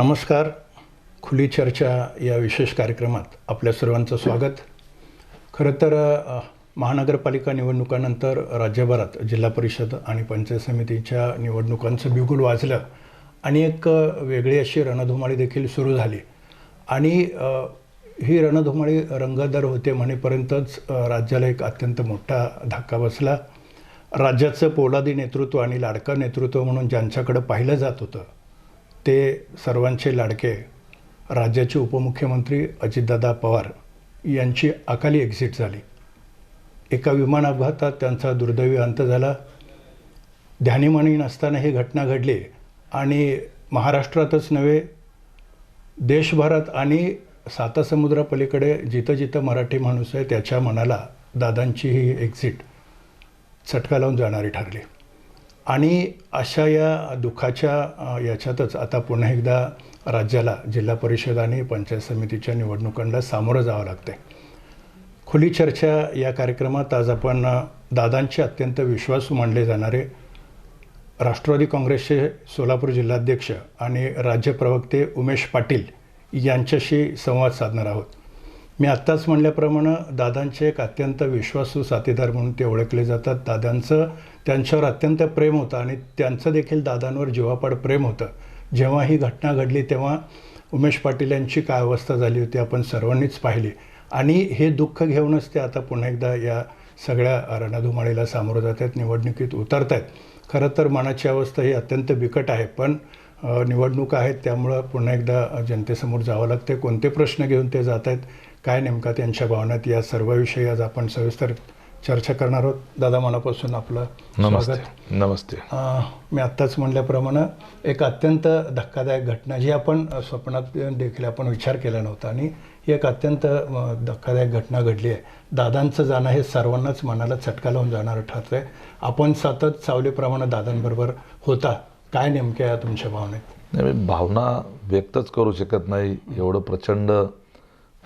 नमस्कार. खुली चर्चा या विशेष कार्यक्रमात आपल्या सर्वांचं स्वागत. खरं तर महानगरपालिका निवडणुकानंतर राज्यभरात जिल्हा परिषद आणि पंचायत समितीच्या निवडणुकांचं बिगुल वाजलं आणि एक वेगळी अशी रणधुमाळी देखील सुरू झाली. आणि ही रणधुमाळी रंगतदार होते म्हणेपर्यंतच राज्याला एक अत्यंत मोठा धक्का बसला. राज्याचं पोलादी नेतृत्व आणि लाडकं नेतृत्व म्हणून ज्यांच्याकडं पाहिलं जात होतं ते सर्वांचे लाडके राज्याचे उपमुख्यमंत्री अजितदादा पवार यांची अकाली एक्झिट झाली. एका विमान अपघातात त्यांचा दुर्दैवी अंत झाला. ध्यानीमानी नसताना ही घटना घडली आणि महाराष्ट्रातच नव्हे देशभरात आणि सातासमुद्रापलीकडे जिथं जिथं मराठी माणूस आहे त्याच्या मनाला दादांची ही एक्झिट चटका लावून जाणारी ठरली. आणि अशा या दुःखाच्या याच्यातच आता पुन्हा एकदा राज्याला जिल्हा परिषद आणि पंचायत समितीच्या निवडणुकांना सामोरं जावं लागतं. खुली चर्चा या कार्यक्रमात आज आपण दादांचे अत्यंत विश्वासू मानले जाणारे राष्ट्रवादी काँग्रेसचे सोलापूर जिल्हाध्यक्ष आणि राज्य प्रवक्ते उमेश पाटील यांच्याशी संवाद साधणार आहोत. मी आत्ताच म्हणल्याप्रमाणे दादांचे एक अत्यंत विश्वासू साथीदार म्हणून ते ओळखले जातात. दादांचं त्यांच्यावर अत्यंत प्रेम होतं आणि त्यांचं देखील दादांवर जीवापाड प्रेम होतं. जेव्हा ही घटना घडली तेव्हा उमेश पाटील यांची काय अवस्था झाली होती आपण सर्वांनीच पाहिली. आणि हे दुःख घेऊनच ते आता पुन्हा एकदा या सगळ्या रणधुमाळीला सामोरं जात आहेत, निवडणुकीत उतरत आहेत. खरं तर मनाची अवस्था ही अत्यंत बिकट आहे, पण निवडणुका आहेत त्यामुळं पुन्हा एकदा जनतेसमोर जावं लागतं. कोणते प्रश्न घेऊन ते जात आहेत, काय नेमका त्यांच्या भावनात, या सर्वविषयी आज आपण सविस्तर चर्चा करणार आहोत. दादा, मनापासून आपलं स्वागत. नमस्ते. मी आत्ताच म्हणल्याप्रमाणे एक अत्यंत धक्कादायक घटना जी आपण स्वप्नात देखील आपण विचार केला नव्हता आणि ही एक अत्यंत धक्कादायक घटना घडली आहे. दादांचं जाणं हे सर्वांनाच मनाला चटका लावून जाणारं ठरतं आहे. आपण सतत सावलीप्रमाणे दादांबरोबर होता, काय नेमक्या तुमच्या भावनेत? नाही, मी भावना व्यक्तच करू शकत नाही. एवढं प्रचंड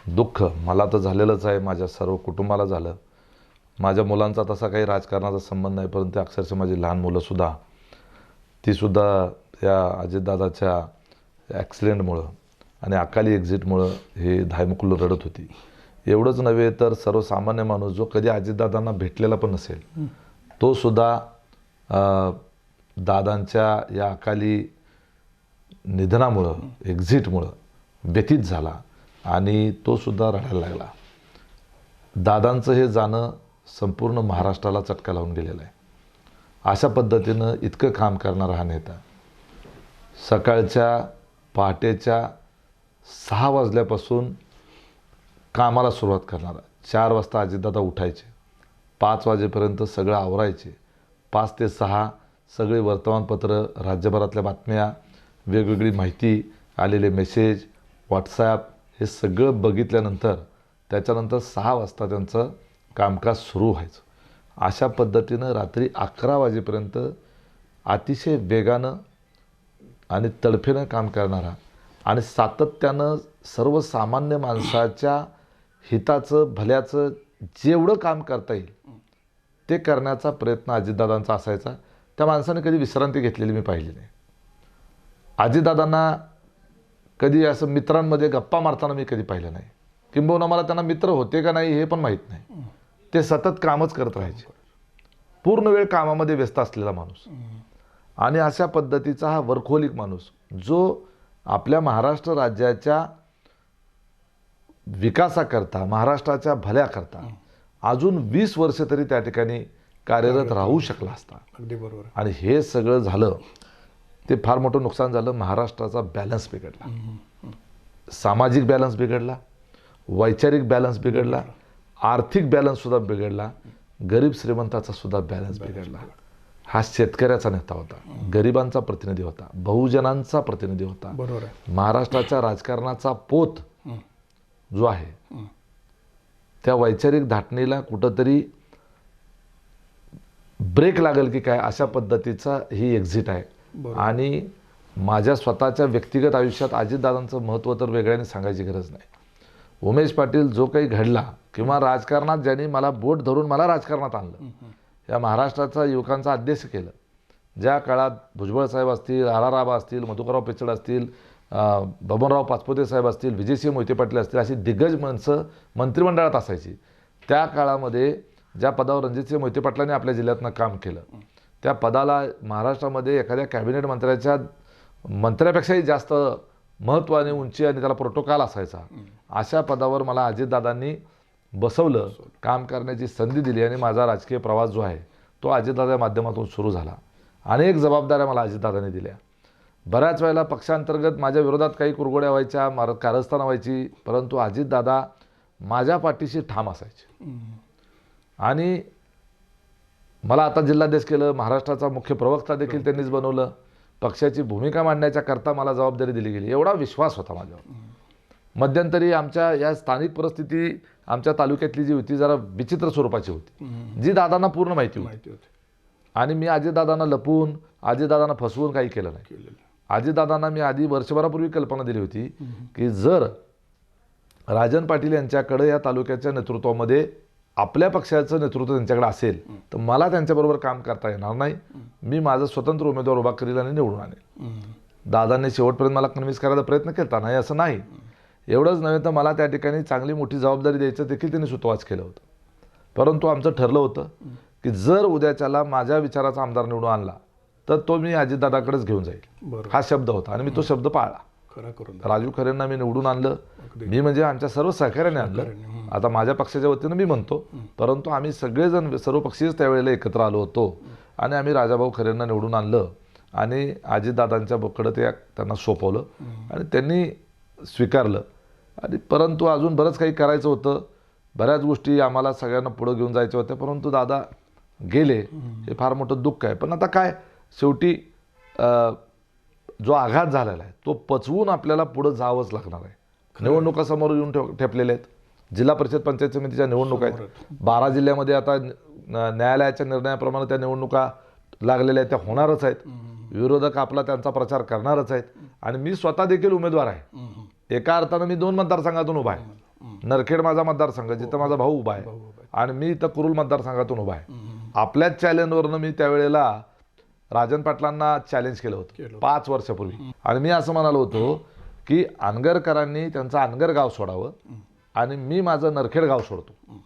दुःख मला तर झालेलंच आहे, माझ्या सर्व कुटुंबाला झालं. माझ्या मुलांचा तसा काही राजकारणाचा संबंध नाही, परंतु अक्षरशः माझी लहान मुलंसुद्धा तीसुद्धा या अजितदादाच्या ॲक्सिडेंटमुळं आणि अकाली एक्झिटमुळं हे धायमुकुलं रडत होती. एवढंच नव्हे तर सर्वसामान्य माणूस जो कधी अजितदादांना भेटलेला पण नसेल तो सुद्धा दादांच्या या अकाली निधनामुळं एक्झिटमुळं व्यथित झाला आणि तो सुद्धा रडायला लागला. दादांचं हे जाणं संपूर्ण महाराष्ट्राला चटका लावून गेलेलं आहे. अशा पद्धतीनं इतकं काम करणारा हा नेता, सकाळच्या पहाटेच्या 6 वाजल्यापासून कामाला सुरुवात करणारा. 4 वाजता अजितदादा उठायचे, 5 वाजेपर्यंत सगळं आवरायचे, 5 ते 6 सगळे वर्तमानपत्र, राज्यभरातल्या बातम्या, वेगवेगळी माहिती, आलेले मेसेज, व्हॉट्सॲप हे सगळं बघितल्यानंतर त्याच्यानंतर 6 वाजता त्यांचं कामकाज सुरू व्हायचं. अशा पद्धतीनं रात्री 11 वाजेपर्यंत अतिशय वेगानं आणि तडफेनं काम करणारा आणि सातत्यानं सर्वसामान्य माणसाच्या हिताचं भल्याचं जेवढं काम करता येईल ते करण्याचा प्रयत्न अजितदादांचा असायचा. त्या माणसाने कधी विश्रांती घेतलेली मी पाहिली नाही. अजितदादांना कधी असं मित्रांमध्ये गप्पा मारताना मी कधी पाहिलं नाही. किंबहुना मला त्यांना मित्र होते का नाही हे पण माहीत नाही. ते सतत कामच करत राहायचे, पूर्ण वेळ कामामध्ये व्यस्त असलेला माणूस. आणि अशा पद्धतीचा हा वर्कहोलिक माणूस जो आपल्या महाराष्ट्र राज्याच्या विकासाकरता, महाराष्ट्राच्या भल्याकरता अजून 20 वर्ष तरी त्या ठिकाणी कार्यरत राहू शकला असता. अगदी बरोबर. आणि हे सगळं झालं ते फार मोठं नुकसान झालं. महाराष्ट्राचा बॅलन्स बिघडला, सामाजिक बॅलन्स बिघडला, वैचारिक बॅलन्स बिघडला, आर्थिक बॅलन्ससुद्धा बिघडला, गरीब श्रीमंताचा सुद्धा बॅलन्स बिघडला. हा शेतकऱ्याचा नेता होता, गरिबांचा प्रतिनिधी होता, बहुजनांचा प्रतिनिधी होता. बरोबर आहे. महाराष्ट्राच्या राजकारणाचा पोत जो आहे त्या वैचारिक धाटणीला कुठंतरी ब्रेक लागेल की काय अशा पद्धतीचा ही एक्झिट आहे. आणि माझ्या स्वतःच्या व्यक्तिगत आयुष्यात अजितदादांचं महत्त्व तर वेगळ्याने सांगायची गरज नाही. उमेश पाटील जो काही घडला किंवा राजकारणात ज्यांनी मला बोट धरून मला राजकारणात आणलं, या महाराष्ट्राच्या युवकांचा अध्यक्ष केलं, ज्या काळात भुजबळ साहेब असतील, आर.आर. आबा असतील, मधुकरराव पिचड असतील, बबनराव पाचपुते साहेब असतील, विजयसिंह मोहिते पाटील असतील, अशी दिग्गज माणसं मंत्रिमंडळात असायची. त्या काळामध्ये ज्या पदावर रणजितसिंह मोहिते पाटलांनी आपल्या जिल्ह्यातनं काम केलं, त्या पदाला महाराष्ट्रामध्ये एखाद्या कॅबिनेट मंत्र्यापेक्षाही जास्त महत्त्व आणि उंची आणि त्याला प्रोटोकॉल असायचा. अशा पदावर मला अजितदादांनी बसवलं, काम करण्याची संधी दिली आणि माझा राजकीय प्रवास जो आहे तो अजितदादाच्या माध्यमातून सुरू झाला. अनेक जबाबदाऱ्या मला अजितदादांनी दिल्या. बऱ्याच वेळेला पक्षांतर्गत माझ्या विरोधात काही कुरघोड्या व्हायच्या, कारस्थानं व्हायची, परंतु अजितदादा माझ्या पाठीशी ठाम असायचे. आणि मला आता जिल्हाध्यक्ष केलं, महाराष्ट्राचा मुख्य प्रवक्ता देखील त्यांनीच बनवलं, पक्षाची भूमिका मांडण्याच्या करता मला जबाबदारी दिली गेली. एवढा विश्वास होता माझ्यावर. मध्यंतरी आमच्या या स्थानिक परिस्थिती आमच्या तालुक्यातली जी होती जरा विचित्र स्वरूपाची होती, जी दादांना पूर्ण माहिती होती. आणि मी अजितदादांना लपवून, अजितदादांना फसवून काही केलं नाही. अजितदादांना मी आधी वर्षभरापूर्वी कल्पना दिली होती की जर राजन पाटील यांच्याकडे या तालुक्याच्या नेतृत्वामध्ये आपल्या पक्षाचं नेतृत्व त्यांच्याकडे असेल तर मला त्यांच्याबरोबर काम करता येणार नाही. मी माझा स्वतंत्र उमेदवार उभा करील आणि निवडून आणेल. दादांनी शेवटपर्यंत मला कन्व्हिन्स करायचा प्रयत्न केला नाही असं नाही. एवढंच नव्हे तर मला त्या ठिकाणी चांगली मोठी जबाबदारी द्यायचं देखील त्यांनी सुतवाच केलं होतं. परंतु आमचं ठरलं होतं की जर उद्याच्याला माझ्या विचाराचा आमदार निवडून आणला तर तो मी अजितदादाकडेच घेऊन जाईल, हा शब्द होता आणि मी तो शब्द पाळला. राजू खरेंना मी निवडून आणलं. मी म्हणजे आमच्या सर्व सहकार्याने आणलं. आता माझ्या पक्षाच्या वतीनं मी म्हणतो, परंतु आम्ही सगळेजण सर्व पक्षीच त्यावेळेला एकत्र आलो होतो आणि आम्ही राजाभाऊ खरेंना निवडून आणलं आणि अजितदादांच्या बोकडं ते त्यांना सोपवलं आणि त्यांनी स्वीकारलं. आणि परंतु अजून बरंच काही करायचं होतं, बऱ्याच गोष्टी आम्हाला सगळ्यांना पुढं घेऊन जायच्या होत्या, परंतु दादा गेले. हे फार मोठं दुःख आहे. पण आता काय, शेवटी जो आघात झालेला आहे तो पचवून आपल्याला पुढं जावंच लागणार आहे. निवडणुका समोर येऊन ठेपलेल्या आहेत. जिल्हा परिषद पंचायत समितीच्या निवडणुका आहेत. 12 जिल्ह्यामध्ये आता न्यायालयाच्या निर्णयाप्रमाणे त्या निवडणुका लागलेल्या आहेत, त्या होणारच आहेत. विरोधक आपला त्यांचा प्रचार करणारच आहेत. आणि मी स्वतः देखील उमेदवार आहे. एका अर्थानं मी 2 मतदारसंघातून उभा आहे. नरखेड माझा मतदारसंघ जिथं माझा भाऊ उभा आहे आणि मी इथं कुरुल मतदारसंघातून उभा आहे. आपल्याच चॅलेंजवरनं मी त्यावेळेला राजन पाटलांना चॅलेंज केलं होतं 5 वर्षापूर्वी. आणि मी असं म्हणालो होतो की अनगरकरांनी त्यांचं अनगर गाव सोडावं आणि मी माझं नरखेड गाव सोडतो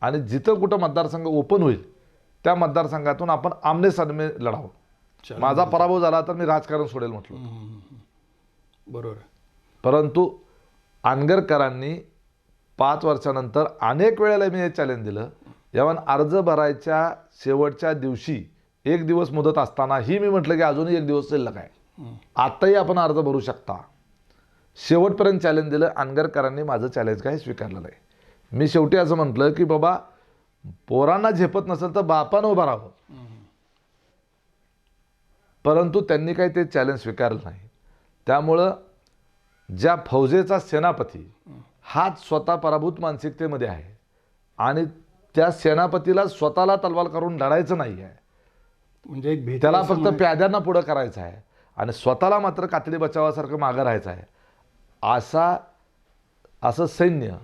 आणि जिथं कुठं मतदारसंघ ओपन होईल त्या मतदारसंघातून आपण आमने सामने लढावं. माझा पराभव झाला तर मी राजकारण सोडेल म्हटलं. बरोबर. परंतु अनगरकरांनी 5 वर्षानंतर अनेक वेळेला मी हे चॅलेंज दिलं. जेव्हा अर्ज भरायच्या शेवटच्या दिवशी 1 दिवस मुदत असतानाही मी म्हटलं की अजूनही 1 दिवस शिल्लक आहे, आत्ताही आपण अर्ज भरू शकता. शेवटपर्यंत चॅलेंज दिलं. अनगरकरांनी माझं चॅलेंज काही स्वीकारलं नाही. मी शेवटी असं म्हटलं की बाबा पोरांना झेपत नसेल तर बापानं उभं राहावं. परंतु त्यांनी काही ते चॅलेंज स्वीकारलं नाही. त्यामुळं ज्या फौजेचा सेनापती हाच स्वतः पराभूत मानसिकतेमध्ये आहे आणि त्या सेनापतीला स्वतःला तलवार करून लढायचं नाही आहे, म्हणजे त्याला फक्त प्याद्यांना पुढं करायचं आहे आणि स्वतःला मात्र कातडी बचावासारखं मागं राहायचं आहे, असं सैन्य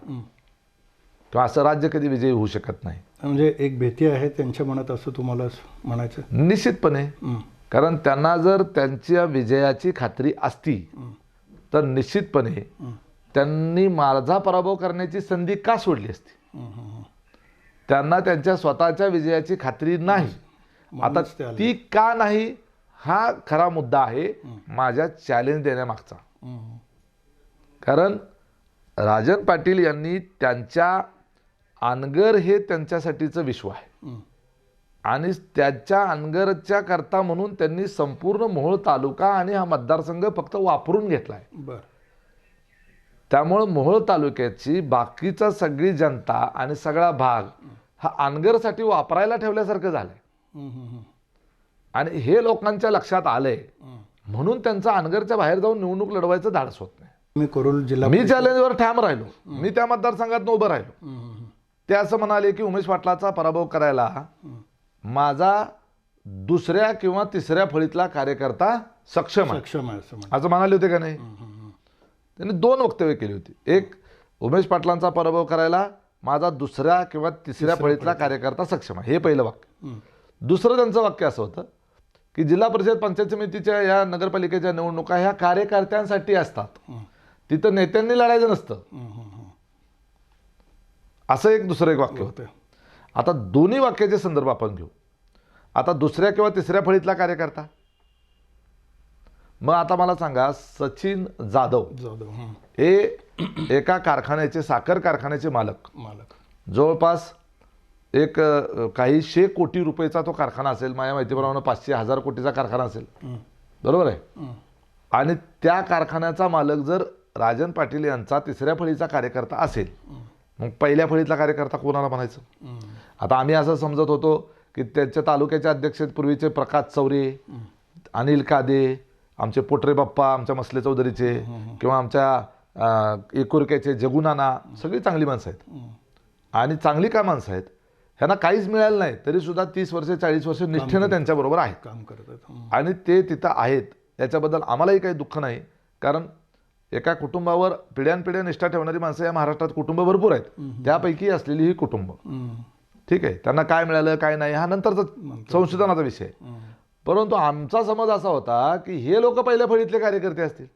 किंवा असं राज्य कधी विजयी होऊ शकत नाही. म्हणजे एक भीती आहे त्यांच्या मनात असं तुम्हाला म्हणायचं? निश्चितपणे. कारण त्यांना जर त्यांच्या विजयाची खात्री असती तर निश्चितपणे त्यांनी माझा पराभव करण्याची संधी का सोडली असती? त्यांना त्यांच्या स्वतःच्या विजयाची खात्री नाही. आता ती का नाही हा खरा मुद्दा आहे माझ्या चॅलेंज देण्यामागचा. कारण राजन पाटील यांनी त्यांच्या अनगर हे त्यांच्यासाठीचं विश्व आहे आणि त्याच्या अनगरच्या करता म्हणून त्यांनी संपूर्ण मोहोळ तालुका आणि हा मतदारसंघ फक्त वापरून घेतला आहे. त्यामुळं मोहोळ तालुक्याची बाकीचा सगळी जनता आणि सगळा भाग हा अनगरसाठी वापरायला ठेवल्यासारखं झालंय आणि हे लोकांच्या लक्षात आलंय. म्हणून त्यांचा अनगरच्या बाहेर जाऊन निवडणूक लढवायचं धाडस होत नाही. मी चॅलेंजवर ठाम राहिलो. मी त्या मतदारसंघात उभं राहिलो. ते असं म्हणाले की उमेश पाटलाचा पराभव करायला माझा 2ऱ्या किंवा 3ऱ्या फळीतला कार्यकर्ता सक्षम आहे असं म्हणाले होते का नाही? त्यांनी 2 वक्तव्य केली होती. एक, उमेश पाटलांचा पराभव करायला माझा 2ऱ्या किंवा 3ऱ्या फळीतला कार्यकर्ता सक्षम आहे, हे पहिलं वाक्य. दुसरं त्यांचं वाक्य असं होतं की जिल्हा परिषद पंचायत समितीच्या या नगरपालिकेच्या निवडणुका ह्या कार्यकर्त्यांसाठी असतात. तिथं नेत्यांनी लढायचं नसतं. असं एक दुसरं एक वाक्य होतं. आता दोन्ही वाक्याचे संदर्भ आपण घेऊ. आता दुसऱ्या किंवा तिसऱ्या फळीतला कार्यकर्ता, मग आता मला सांगा, सचिन जाधव हे एका कारखान्याचे, साखर कारखान्याचे मालक, जवळपास एक काही 100 कोटी रुपयेचा तो कारखाना असेल, माझ्या माहितीप्रमाणे 500,000 कोटीचा कारखाना असेल, बरोबर आहे. आणि त्या कारखान्याचा मालक जर राजन पाटील यांचा तिसऱ्या फळीचा कार्यकर्ता असेल, मग पहिल्या फळीतला कार्यकर्ता कोणाला म्हणायचं? आता आम्ही असं समजत होतो की त्यांच्या तालुक्याचे अध्यक्ष पूर्वीचे प्रकाश चौरे, अनिल कादे, आमचे पोटरे बाप्पा, आमच्या मसले चौधरीचे, किंवा आमच्या एकुरक्याचे जगुनाना, सगळी चांगली माणसं आहेत आणि चांगली का माणसं आहेत. ह्यांना काहीच मिळालं नाही तरी सुद्धा 30 वर्ष 40 वर्ष निष्ठेनं त्यांच्याबरोबर आहेत, काम करतात आणि ते तिथं आहेत. याच्याबद्दल आम्हालाही काही दुःख नाही, कारण एका कुटुंबावर पिढ्यानपिढ्या निष्ठा ठेवणारी माणसं या महाराष्ट्रात कुटुंब भरपूर आहेत. त्यापैकी असलेली ही कुटुंब, ठीक आहे, त्यांना काय मिळालं काय नाही हा नंतरचा संशोधनाचा विषय आहे. परंतु आमचा समज असा होता की हे लोक पहिल्या फळीतले कार्यकर्ते असतील.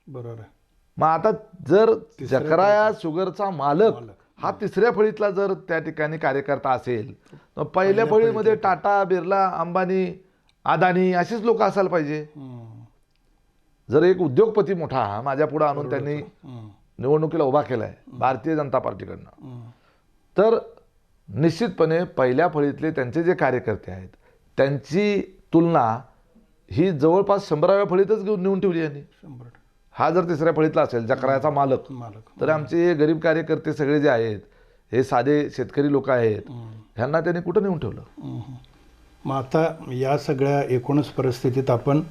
बरोबर आहे. मग आता जर जकराया शुगरचा मालक हा तिसऱ्या फळीतला जर त्या ठिकाणी कार्यकर्ता असेल, तर पहिल्या फळीमध्ये टाटा, बिर्ला, अंबानी, अदानी अशीच लोक असायला पाहिजे. जर एक उद्योगपती मोठा माझ्या पुढे आणून त्यांनी निवडणुकीला उभा केलाय भारतीय जनता पार्टीकडनं, तर निश्चितपणे पहिल्या फळीतले त्यांचे जे कार्यकर्ते आहेत त्यांची तुलना ही जवळपास 100व्या फळीतच घेऊन नेऊन ठेवली यांनी. हा जर तिसऱ्या फळीतला असेल जकरायाचा मालक, तर आमचे हे गरीब कार्यकर्ते सगळे जे आहेत, हे साधे शेतकरी लोक आहेत, ह्यांना त्यांनी कुठं नेऊन ठेवलं. मग आता या सगळ्या एकूणच परिस्थितीत आपण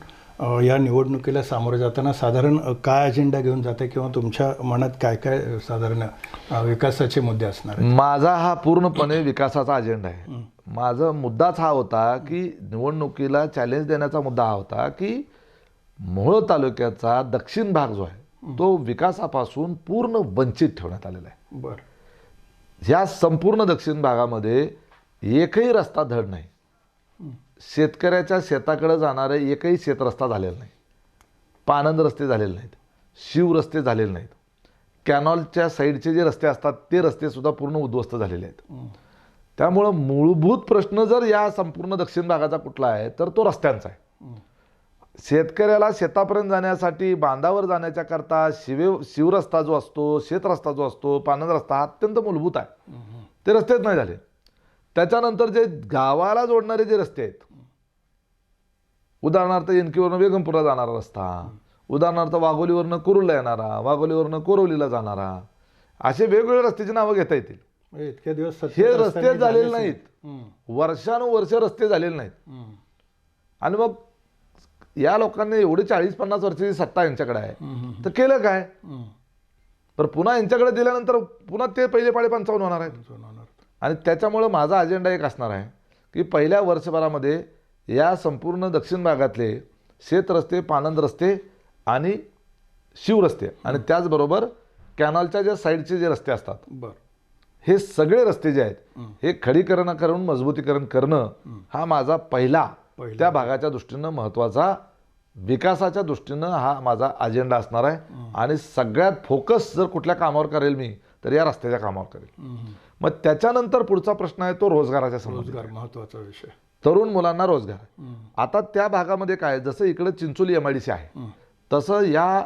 या निवडणुकीला सामोरं जाताना साधारण काय अजेंडा घेऊन जाते, किंवा तुमच्या मनात काय काय साधारण विकासाचे मुद्दे असणार? माझा हा पूर्णपणे विकासाचा अजेंडा आहे. माझा मुद्दाच हा होता की निवडणुकीला चॅलेंज देण्याचा मुद्दा हा होता की मोहोळ तालुक्याचा दक्षिण भाग जो आहे तो विकासापासून पूर्ण वंचित ठेवण्यात आलेला आहे. बरं. ह्या संपूर्ण दक्षिण भागामध्ये एकही रस्ता धड नाही. शेतकऱ्याच्या शेताकडे जाणारे एकही शेतरस्ता झालेला नाही. पानंद रस्ते झालेले नाहीत, शिव रस्ते झालेले नाहीत, कॅनॉलच्या साईडचे जे रस्ते असतात ते रस्ते सुद्धा पूर्ण उद्ध्वस्त झालेले आहेत. त्यामुळं मूलभूत प्रश्न जर या संपूर्ण दक्षिण भागाचा कुठला आहे तर तो रस्त्यांचा आहे. शेतकऱ्याला शेतापर्यंत जाण्यासाठी, बांधावर जाण्याच्या करता शिवरस्ता जो असतो, शेतरस्ता जो असतो, पानंद रस्ता हा अत्यंत मूलभूत आहे, ते रस्तेच नाही झाले. त्याच्यानंतर जे गावाला जोडणारे जे रस्ते आहेत, उदाहरणार्थ येनकीवरनं बेगमपूरला जाणारा रस्ता, उदाहरणार्थ वाघोलीवरनं कुरुलला येणारा, वाघोलीवरनं कोरवलीला जाणारा, असे वेगवेगळे रस्त्याची नावं घेता येतील. इतक्या दिवस हे रस्ते झालेले नाहीत, वर्षानुवर्ष रस्ते झालेले नाहीत. आणि मग या लोकांनी एवढी 40-50 वर्षाची सत्ता यांच्याकडे आहे, तर केलं काय? तर पुन्हा यांच्याकडे दिल्यानंतर पुन्हा ते पहिले पाडे 55 होणार आहेत. आणि त्याच्यामुळं माझा अजेंडा एक असणार आहे की पहिल्या वर्षभरामध्ये या संपूर्ण दक्षिण भागातले शेतरस्ते, पानंद रस्ते आणि शिवरस्ते आणि त्याचबरोबर कॅनॉलच्या ज्या साईडचे जे रस्ते असतात, हे सगळे रस्ते जे आहेत हे खडीकरण करून मजबूतीकरण करणं हा माझा पहिला त्या भागाच्या दृष्टीनं महत्त्वाचा, विकासाच्या दृष्टीनं हा माझा अजेंडा असणार आहे. आणि सगळ्यात फोकस जर कुठल्या कामावर करेल मी तर या रस्त्याच्या कामावर करेल. मग त्याच्यानंतर पुढचा प्रश्न आहे तो रोजगाराच्या संबंधित. रोजगार महत्त्वाचा विषय, तरुण मुलांना रोजगार. आता त्या भागामध्ये काय, जसं इकडे चिंचोली MIDC आहे तसं या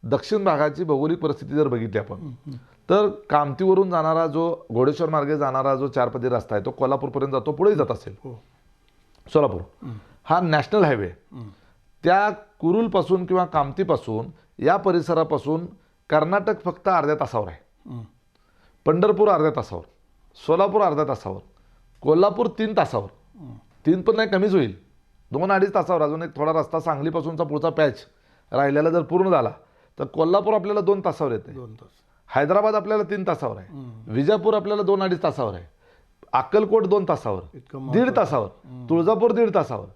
दक्षिण भागाची भौगोलिक परिस्थिती जर बघितली आपण तर कामतीवरून जाणारा जो घोडेश्वर मार्गे जाणारा जो 4 पदरी रस्ता आहे तो कोल्हापूरपर्यंत जातो, पुढे जात असेल सोलापूर, हा नॅशनल हायवे. त्या कुरुलपासून किंवा कामतीपासून या परिसरापासून कर्नाटक फक्त अर्ध्या तासावर आहे, पंढरपूर अर्ध्या तासावर, सोलापूर अर्ध्या तासावर, कोल्हापूर 3 तासावर, 3 पण नाही कमीच होईल, 2-2.5 तासावर. अजून एक थोडा रस्ता सांगलीपासूनचा पुढचा पॅच राहिलेला जर पूर्ण झाला तर कोल्हापूर आपल्याला 2 तासावर येते, 2 तास. हैदराबाद आपल्याला 3 तासावर आहे, विजापूर आपल्याला 2-2.5 तासावर आहे, अक्कलकोट 2 तासावर, 1.5 तासावर, तुळजापूर 1.5 तासावर.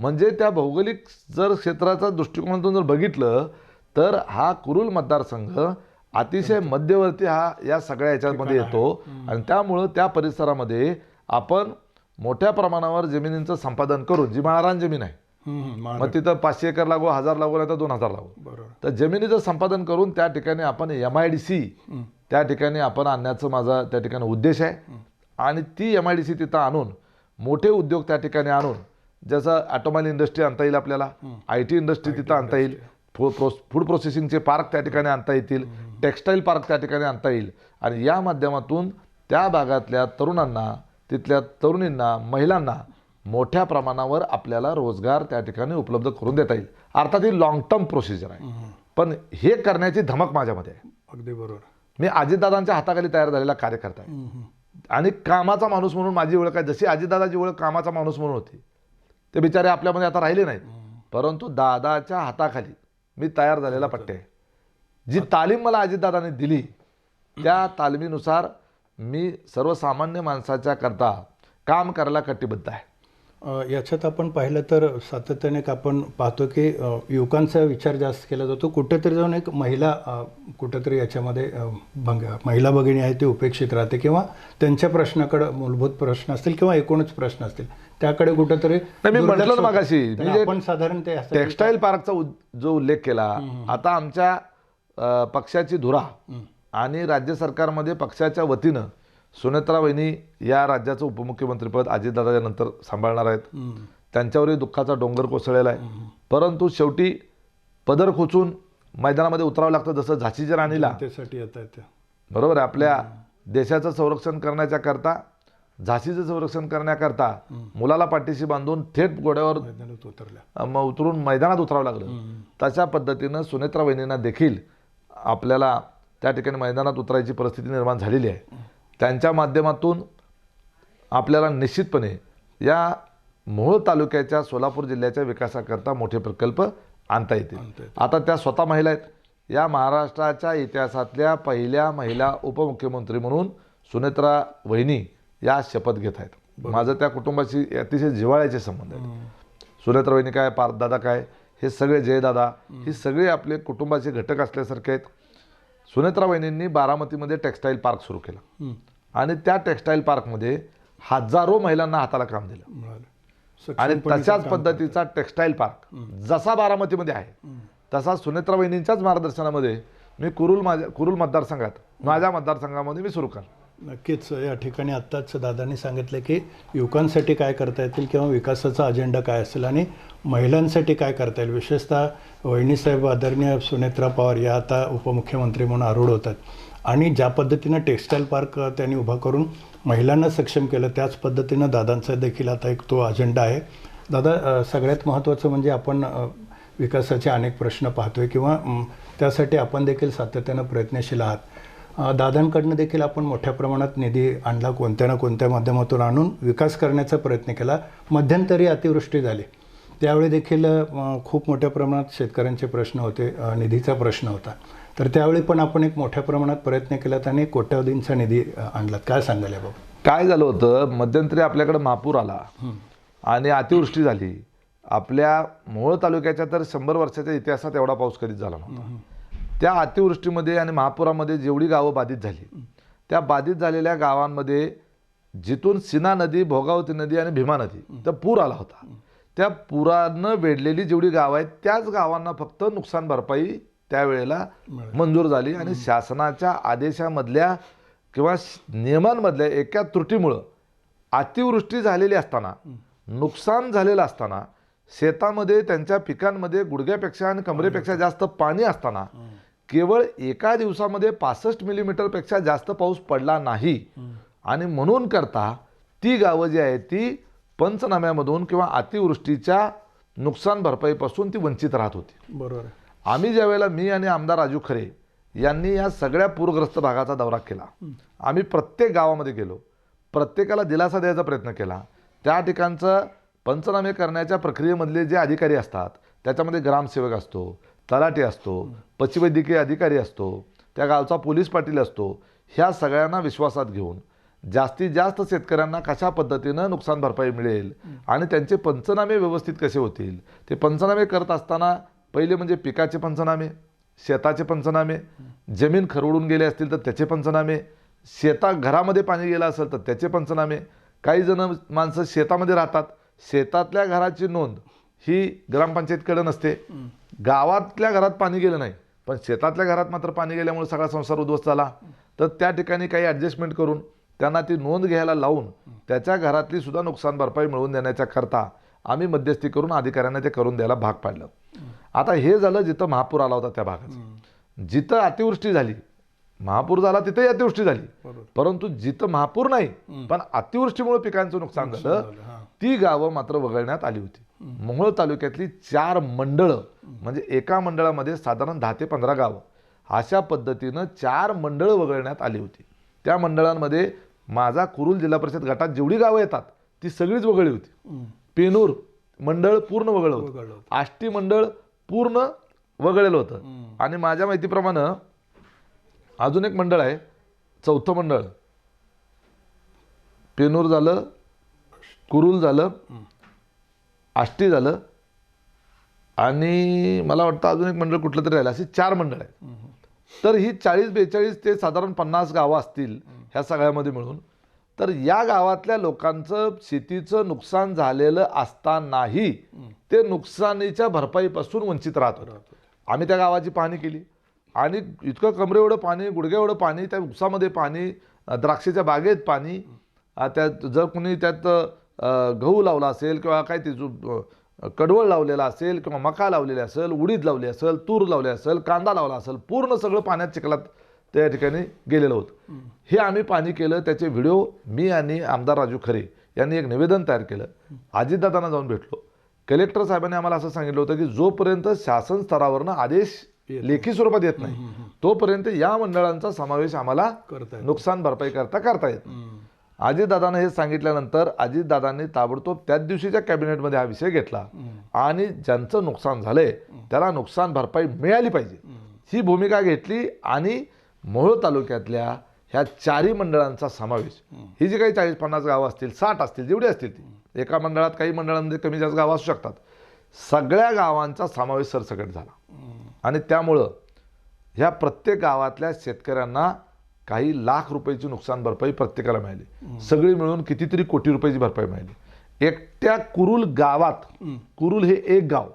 म्हणजे त्या भौगोलिक जर क्षेत्राचा दृष्टिकोनातून जर बघितलं तर हा कुरुल मतदारसंघ अतिशय मध्यवर्ती हा या सगळ्या ह्याच्यामध्ये येतो. आणि त्यामुळं त्या परिसरामध्ये आपण मोठ्या प्रमाणावर जमिनींचं संपादन करून, जी माळरान जमीन आहे, मग तिथं 500 एकर लागो, 1000 लागो, नाही तर 2000 लागो, बरोबर. तर जमिनीचं संपादन करून त्या ठिकाणी आपण MIDC त्या ठिकाणी आपण आणण्याचं माझा त्या ठिकाणी उद्देश आहे. आणि ती MIDC तिथं आणून मोठे उद्योग त्या ठिकाणी आणून, जसं ऑटोमोबाईल इंडस्ट्री आणता येईल आपल्याला, IT इंडस्ट्री तिथं आणता येईल, फूड प्रोसेसिंगचे पार्क त्या ठिकाणी आणता येतील, टेक्स्टाईल पार्क त्या ठिकाणी आणता येईल. आणि या माध्यमातून त्या भागातल्या तरुणांना, तिथल्या तरुणींना, महिलांना मोठ्या प्रमाणावर आपल्याला रोजगार त्या ठिकाणी उपलब्ध करून देता येईल. अर्थात ही लॉंग टर्म प्रोसिजर आहे, पण हे करण्याची धमक माझ्यामध्ये आहे. अगदी बरोबर. मी अजितदादांच्या हाताखाली तयार झालेला कार्यकर्ता आहे आणि कामाचा माणूस म्हणून माझी ओळख आहे. जशी अजितदादाची ओळख कामाचा माणूस म्हणून होती, ते बिचारे आपल्यामध्ये आता राहिले नाहीत, परंतु दादाच्या हाताखाली मी तयार झालेला पट्टे आहे. जी तालीम मला अजितदादांनी दिली, त्या तालमीनुसार मी सर्वसामान्य माणसाच्या करता काम करायला कटिबद्ध आहे. याच्यात आपण पाहिलं तर सातत्याने आपण पाहतो की युवकांचा विचार जास्त केला जातो. कुठेतरी जाऊन एक महिला कुठेतरी याच्यामध्ये महिला भगिनी आहे ती उपेक्षित राहते, किंवा त्यांच्या प्रश्नाकडे, मूलभूत प्रश्न असतील किंवा एकूणच प्रश्न असतील, त्याकडे कुठेतरी मी म्हटलं ना मगाशी, आपण साधारण ते टेक्स्टाईल पार्कचा जो उल्लेख केला, आता आमच्या पक्षाची धुरा आणि राज्य सरकारमध्ये पक्षाच्या वतीनं सुनेत्रा वहिनी या राज्याचं उपमुख्यमंत्रीपद अजितदादाच्या नंतर सांभाळणार आहेत. त्यांच्यावरही दुःखाचा डोंगर कोसळलेला आहे, परंतु शेवटी पदर खोचून मैदानामध्ये उतरावं लागतं. जसं झाशीच्या राणीला त्यासाठी येत बरोबर आहे, आपल्या देशाचं संरक्षण करण्याच्या करता, झाशीचं संरक्षण करण्याकरता मुलाला पाठीशी बांधून थेट घोड्यावर उतरून मैदानात उतरावं लागलं. तशा पद्धतीनं सुनेत्रा वहिनींना देखील आपल्याला त्या ठिकाणी मैदानात उतरायची परिस्थिती निर्माण झालेली आहे. त्यांच्या माध्यमातून आपल्याला निश्चितपणे या मोहोळ तालुक्याच्या, सोलापूर जिल्ह्याच्या विकासाकरता मोठे प्रकल्प आणता येतील. आता त्या स्वतः महिला आहेत. या महाराष्ट्राच्या इतिहासातल्या पहिल्या महिला उपमुख्यमंत्री म्हणून सुनेत्रा वहिनी या शपथ घेत आहेत. माझं त्या कुटुंबाशी अतिशय जिव्हाळ्याचे संबंध आहेत. सुनेत्रा वहिनी काय, पार्थदादा काय, हे सगळे, जयदादा, ही सगळे आपले कुटुंबाचे घटक असल्यासारखे आहेत. सुनेत्रा वहिनींनी बारामतीमध्ये टेक्स्टाईल पार्क सुरू केला आणि त्या टेक्स्टाईल पार्कमध्ये हजारो महिलांना हाताला काम दिलं. आणि तशाच पद्धतीचा टेक्स्टाईल पार्क जसा बारामतीमध्ये आहे, तसा सुनेत्रा वहिनींच्याच मार्गदर्शनामध्ये मी कुरुल मतदारसंघात, माझ्या मतदारसंघामध्ये मी सुरू करणार. नक्कीच. या ठिकाणी आत्ताच दादांनी सांगितलं की युवकांसाठी काय करता येतील किंवा विकासाचा अजेंडा काय असेल आणि महिलांसाठी काय करता येईल. विशेषतः वहिनीसाहेब आदरणीय सुनेत्रा पवार या आता उपमुख्यमंत्री म्हणून आरूढ होतात आणि ज्या पद्धतीनं टेक्स्टाईल पार्क त्यांनी उभा करून महिलांना सक्षम केलं, त्याच पद्धतीनं दादांचा देखील आता एक तो अजेंडा आहे. दादा, सगळ्यात महत्त्वाचं म्हणजे आपण विकासाचे अनेक प्रश्न पाहतोय किंवा त्यासाठी आपण देखील सातत्यानं प्रयत्नशील आहात. दादांकडनं देखील आपण मोठ्या प्रमाणात निधी आणला, कोणत्या ना कोणत्या माध्यमातून आणून विकास करण्याचा प्रयत्न केला. मध्यंतरी अतिवृष्टी झाली, त्यावेळी देखील खूप मोठ्या प्रमाणात शेतकऱ्यांचे प्रश्न होते, निधीचा प्रश्न होता. तर त्यावेळी पण आपण एक मोठ्या प्रमाणात प्रयत्न केलात आणि कोट्यावधींचा निधी आणलात. काय सांगाल बाबा? काय झालं होतं, मध्यंतरी आपल्याकडे महापूर आला आणि अतिवृष्टी झाली. आपल्या मोहोळ तालुक्याच्या तर 100 वर्षाच्या इतिहासात एवढा पाऊस कधीच झाला नव्हता. त्या अतिवृष्टीमध्ये आणि महापुरामध्ये जेवढी गावं बाधित झाली, त्या बाधित झालेल्या गावांमध्ये जिथून सीना नदी, भोगावती नदी आणि भीमा नदी तर पूर आला होता, त्या पुरानं वेढलेली जेवढी गावं आहेत त्याच गावांना फक्त नुकसान भरपाई त्यावेळेला मंजूर झाली. आणि शासनाच्या आदेशामधल्या किंवा नियमांमधल्या एका त्रुटीमुळं अतिवृष्टी झालेली असताना, नुकसान झालेलं असताना, शेतामध्ये त्यांच्या पिकांमध्ये गुडघ्यापेक्षा आणि कमरेपेक्षा जास्त पाणी असताना केवळ एका दिवसामध्ये 65 मिलीमीटरपेक्षा जास्त पाऊस पडला नाही. आणि म्हणून करता ती गावं जी आहेत ती पंचनाम्यामधून किंवा अतिवृष्टीच्या नुकसान भरपाईपासून ती वंचित राहत होती. बरोबर. आम्ही ज्यावेळेला, मी आणि आमदार राजू खरे यांनी या सगळ्या पूरग्रस्त भागाचा दौरा केला, आम्ही प्रत्येक गावामध्ये गेलो, प्रत्येकाला दिलासा द्यायचा प्रयत्न केला. त्या ठिकाणचं पंचनामे करण्याच्या प्रक्रियेमधले जे अधिकारी असतात, त्याच्यामध्ये ग्रामसेवक असतो, तलाठी असतो, पशुवैद्यकीय अधिकारी असतो, त्या गावचा पोलीस पाटील असतो, ह्या सगळ्यांना विश्वासात घेऊन जास्तीत जास्त शेतकऱ्यांना कशा पद्धतीनं नुकसान भरपाई मिळेल आणि त्यांचे पंचनामे व्यवस्थित कसे होतील, ते पंचनामे करत असताना पहिले म्हणजे पिकाचे पंचनामे, शेताचे पंचनामे, जमीन खरवडून गेले असतील तर त्याचे पंचनामे, घरामध्ये पाणी गेलं असेल तर त्याचे पंचनामे, काही जण माणसं शेतामध्ये राहतात, शेतातल्या घराची नोंद ही ग्रामपंचायतीकडे नसते. गावातल्या घरात पाणी गेलं नाही पण शेतातल्या घरात मात्र पाणी गेल्यामुळे सगळा संसार उद्ध्वस्त झाला. तर त्या ठिकाणी काही ॲडजस्टमेंट करून त्यांना ती नोंद घ्यायला लावून त्याच्या घरातली सुद्धा नुकसान भरपाई मिळवून देण्याच्या करता आम्ही मध्यस्थी करून अधिकाऱ्यांना ते करून द्यायला भाग पाडलं. आता हे झालं जिथं महापूर आला होता त्या भागात. जिथं अतिवृष्टी झाली, महापूर झाला तिथेही अतिवृष्टी झाली, परंतु जिथं महापूर नाही पण अतिवृष्टीमुळे पिकांचं नुकसान झालं ती गावं मात्र वगळण्यात आली होती. मोहोळ तालुक्यातली 4 मंडळं म्हणजे एका मंडळामध्ये साधारण 10 ते 15 गावं अशा पद्धतीनं 4 मंडळं वगळण्यात आली होती. त्या मंडळांमध्ये माझा कुरुल जिल्हा परिषद गटात जेवढी गावं येतात ती सगळीच वगळली होती. पेनूर मंडळ पूर्ण वगळलं होतं, आष्टी मंडळ पूर्ण वगळलेलं होतं. आणि माझ्या माहितीप्रमाणे अजून एक मंडळ आहे, 4थं मंडळ, पेनूर झालं, कुरुल झालं, आष्टी झालं आणि मला वाटतं अजून एक मंडळ कुठलं तरी राहिलं, अशी 4 मंडळ आहेत. तर ही 40-42 ते साधारण 50 गावं असतील ह्या सगळ्यामध्ये मिळून. तर या गावातल्या लोकांचं शेतीचं नुकसान झालेलं असतानाही ते नुकसानीच्या भरपाईपासून वंचित राहत होते. आम्ही त्या गावाची पाहणी केली आणि इतकं कमरे एवढं पाणी, गुडघे एवढं पाणी, त्या उसामध्ये पाणी, द्राक्षाच्या बागेत पाणी, त्यात जर कोणी त्यात गहू लावला असेल किंवा काय ते कडवळ लावलेला असेल किंवा मका लावलेली असेल, उडीद लावली असेल, तूर लावली असेल, कांदा लावला असेल, पूर्ण सगळं पाण्यात चिखलात त्या ठिकाणी गेलेलं होतं. हे आम्ही पाहणी केलं. त्याचे व्हिडिओ मी आणि आमदार राजू खरे यांनी एक निवेदन तयार केलं. अजितदादांना जाऊन भेटलो. कलेक्टर साहेबांनी आम्हाला असं सांगितलं होतं की जोपर्यंत शासन स्तरावरनं आदेश लेखी स्वरूपात येत नाही तोपर्यंत या मंडळांचा समावेश आम्हाला नुकसान भरपाई करता येत नाही. अजितदादांना हे सांगितल्यानंतर अजितदादांनी ताबडतोब त्याच दिवशीच्या कॅबिनेटमध्ये हा विषय घेतला आणि ज्यांचं नुकसान झालंय त्याला नुकसान भरपाई मिळाली पाहिजे ही भूमिका घेतली. आणि मोहोळ तालुक्यातल्या ह्या 4 मंडळांचा समावेश, ही जी काही 40-50 गावं असतील, 60 असतील, जेवढी असतील ती, एका मंडळात काही मंडळांमध्ये कमी जास्त गावं असू शकतात, सगळ्या गावांचा समावेश सरसकट झाला. आणि त्यामुळं ह्या प्रत्येक गावातल्या शेतकऱ्यांना काही लाख रुपयाची नुकसान भरपाई प्रत्येकाला मिळाली. सगळी मिळून कितीतरी कोटी रुपयाची भरपाई मिळाली. एकट्या कुरुल गावात, कुरुल हे एक गाव,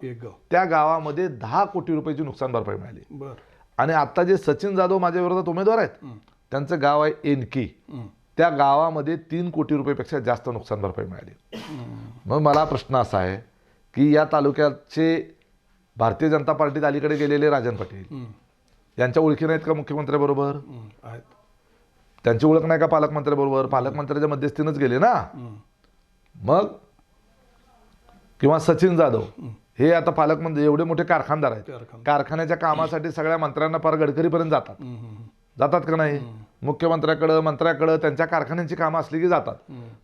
त्या गावामध्ये 10 कोटी रुपयाची नुकसान भरपाई मिळाली. आणि आता जे सचिन जाधव माझ्या विरोधात उमेदवार आहेत त्यांचं गाव आहे एनकी, त्या गावामध्ये 3 कोटी रुपयापेक्षा जास्त नुकसान भरपाई मिळाली. मग मला प्रश्न असा आहे की या तालुक्याचे भारतीय जनता पार्टीत अलीकडे गेलेले राजन पाटील यांच्या ओळखी नाहीत का मुख्यमंत्र्याबरोबर? त्यांची ओळख नाही का पालकमंत्र्याबरोबर? पालकमंत्र्याच्या मध्यस्थीनंच गेले ना. मग किंवा सचिन जाधव हे आता पालकमंत्री, एवढे मोठे कारखानदार आहेत, कारखान्याच्या कामासाठी सगळ्या मंत्र्यांना पार गडकरीपर्यंत जातात का नाही? मुख्यमंत्र्याकडं, मंत्र्याकडं त्यांच्या कारखान्याची कामं असली की जातात.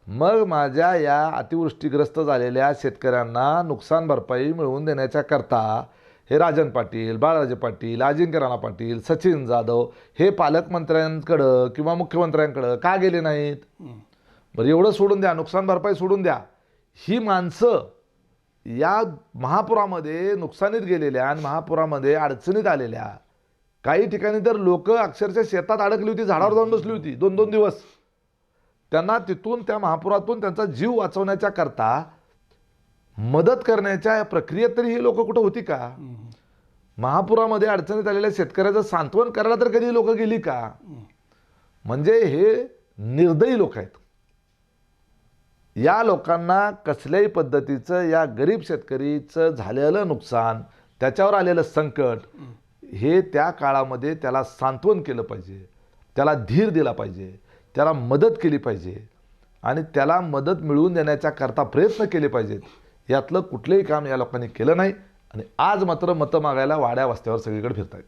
मग माझ्या या अतिवृष्टीग्रस्त झालेल्या शेतकऱ्यांना नुकसान भरपाई मिळवून देण्याच्या करता हे राजन पाटील, बाळाजी पाटील, अजिंक्य राणा पाटील, सचिन जाधव हे पालकमंत्र्यांकडं किंवा मुख्यमंत्र्यांकडं का गेले नाहीत? बरं, एवढं सोडून द्या, नुकसान भरपाई सोडून द्या. ही माणसं या महापुरामध्ये नुकसानीत गेलेल्या आणि महापुरामध्ये अडचणीत आलेल्या, काही ठिकाणी तर लोक अक्षरशः शेतात अडकली होती, झाडावर जाऊन बसली होती 2-2 दिवस. त्यांना तिथून, त्या महापुरातून त्यांचा जीव वाचवण्याच्या करता मदत करण्याच्या प्रक्रियेत तरी ही लोक कुठं होती का? महापुरामध्ये अडचणीत आलेल्या शेतकऱ्याचं सांत्वन करायला तर कधी लोक गेली का? म्हणजे हे निर्दयी लोक आहेत. या लोकांना कसल्याही पद्धतीचं या गरीब शेतकरीचं झालेलं नुकसान, त्याच्यावर आलेलं संकट, हे त्या काळामध्ये त्याला सांत्वन केलं पाहिजे, त्याला धीर दिला पाहिजे, त्याला मदत केली पाहिजे आणि त्याला मदत मिळवून देण्याच्या करता प्रयत्न केले पाहिजेत. यातलं कुठलंही काम या लोकांनी केलं नाही आणि आज मात्र मतं मागायला वाड्या वस्त्यावर सगळीकडे फिरतायत.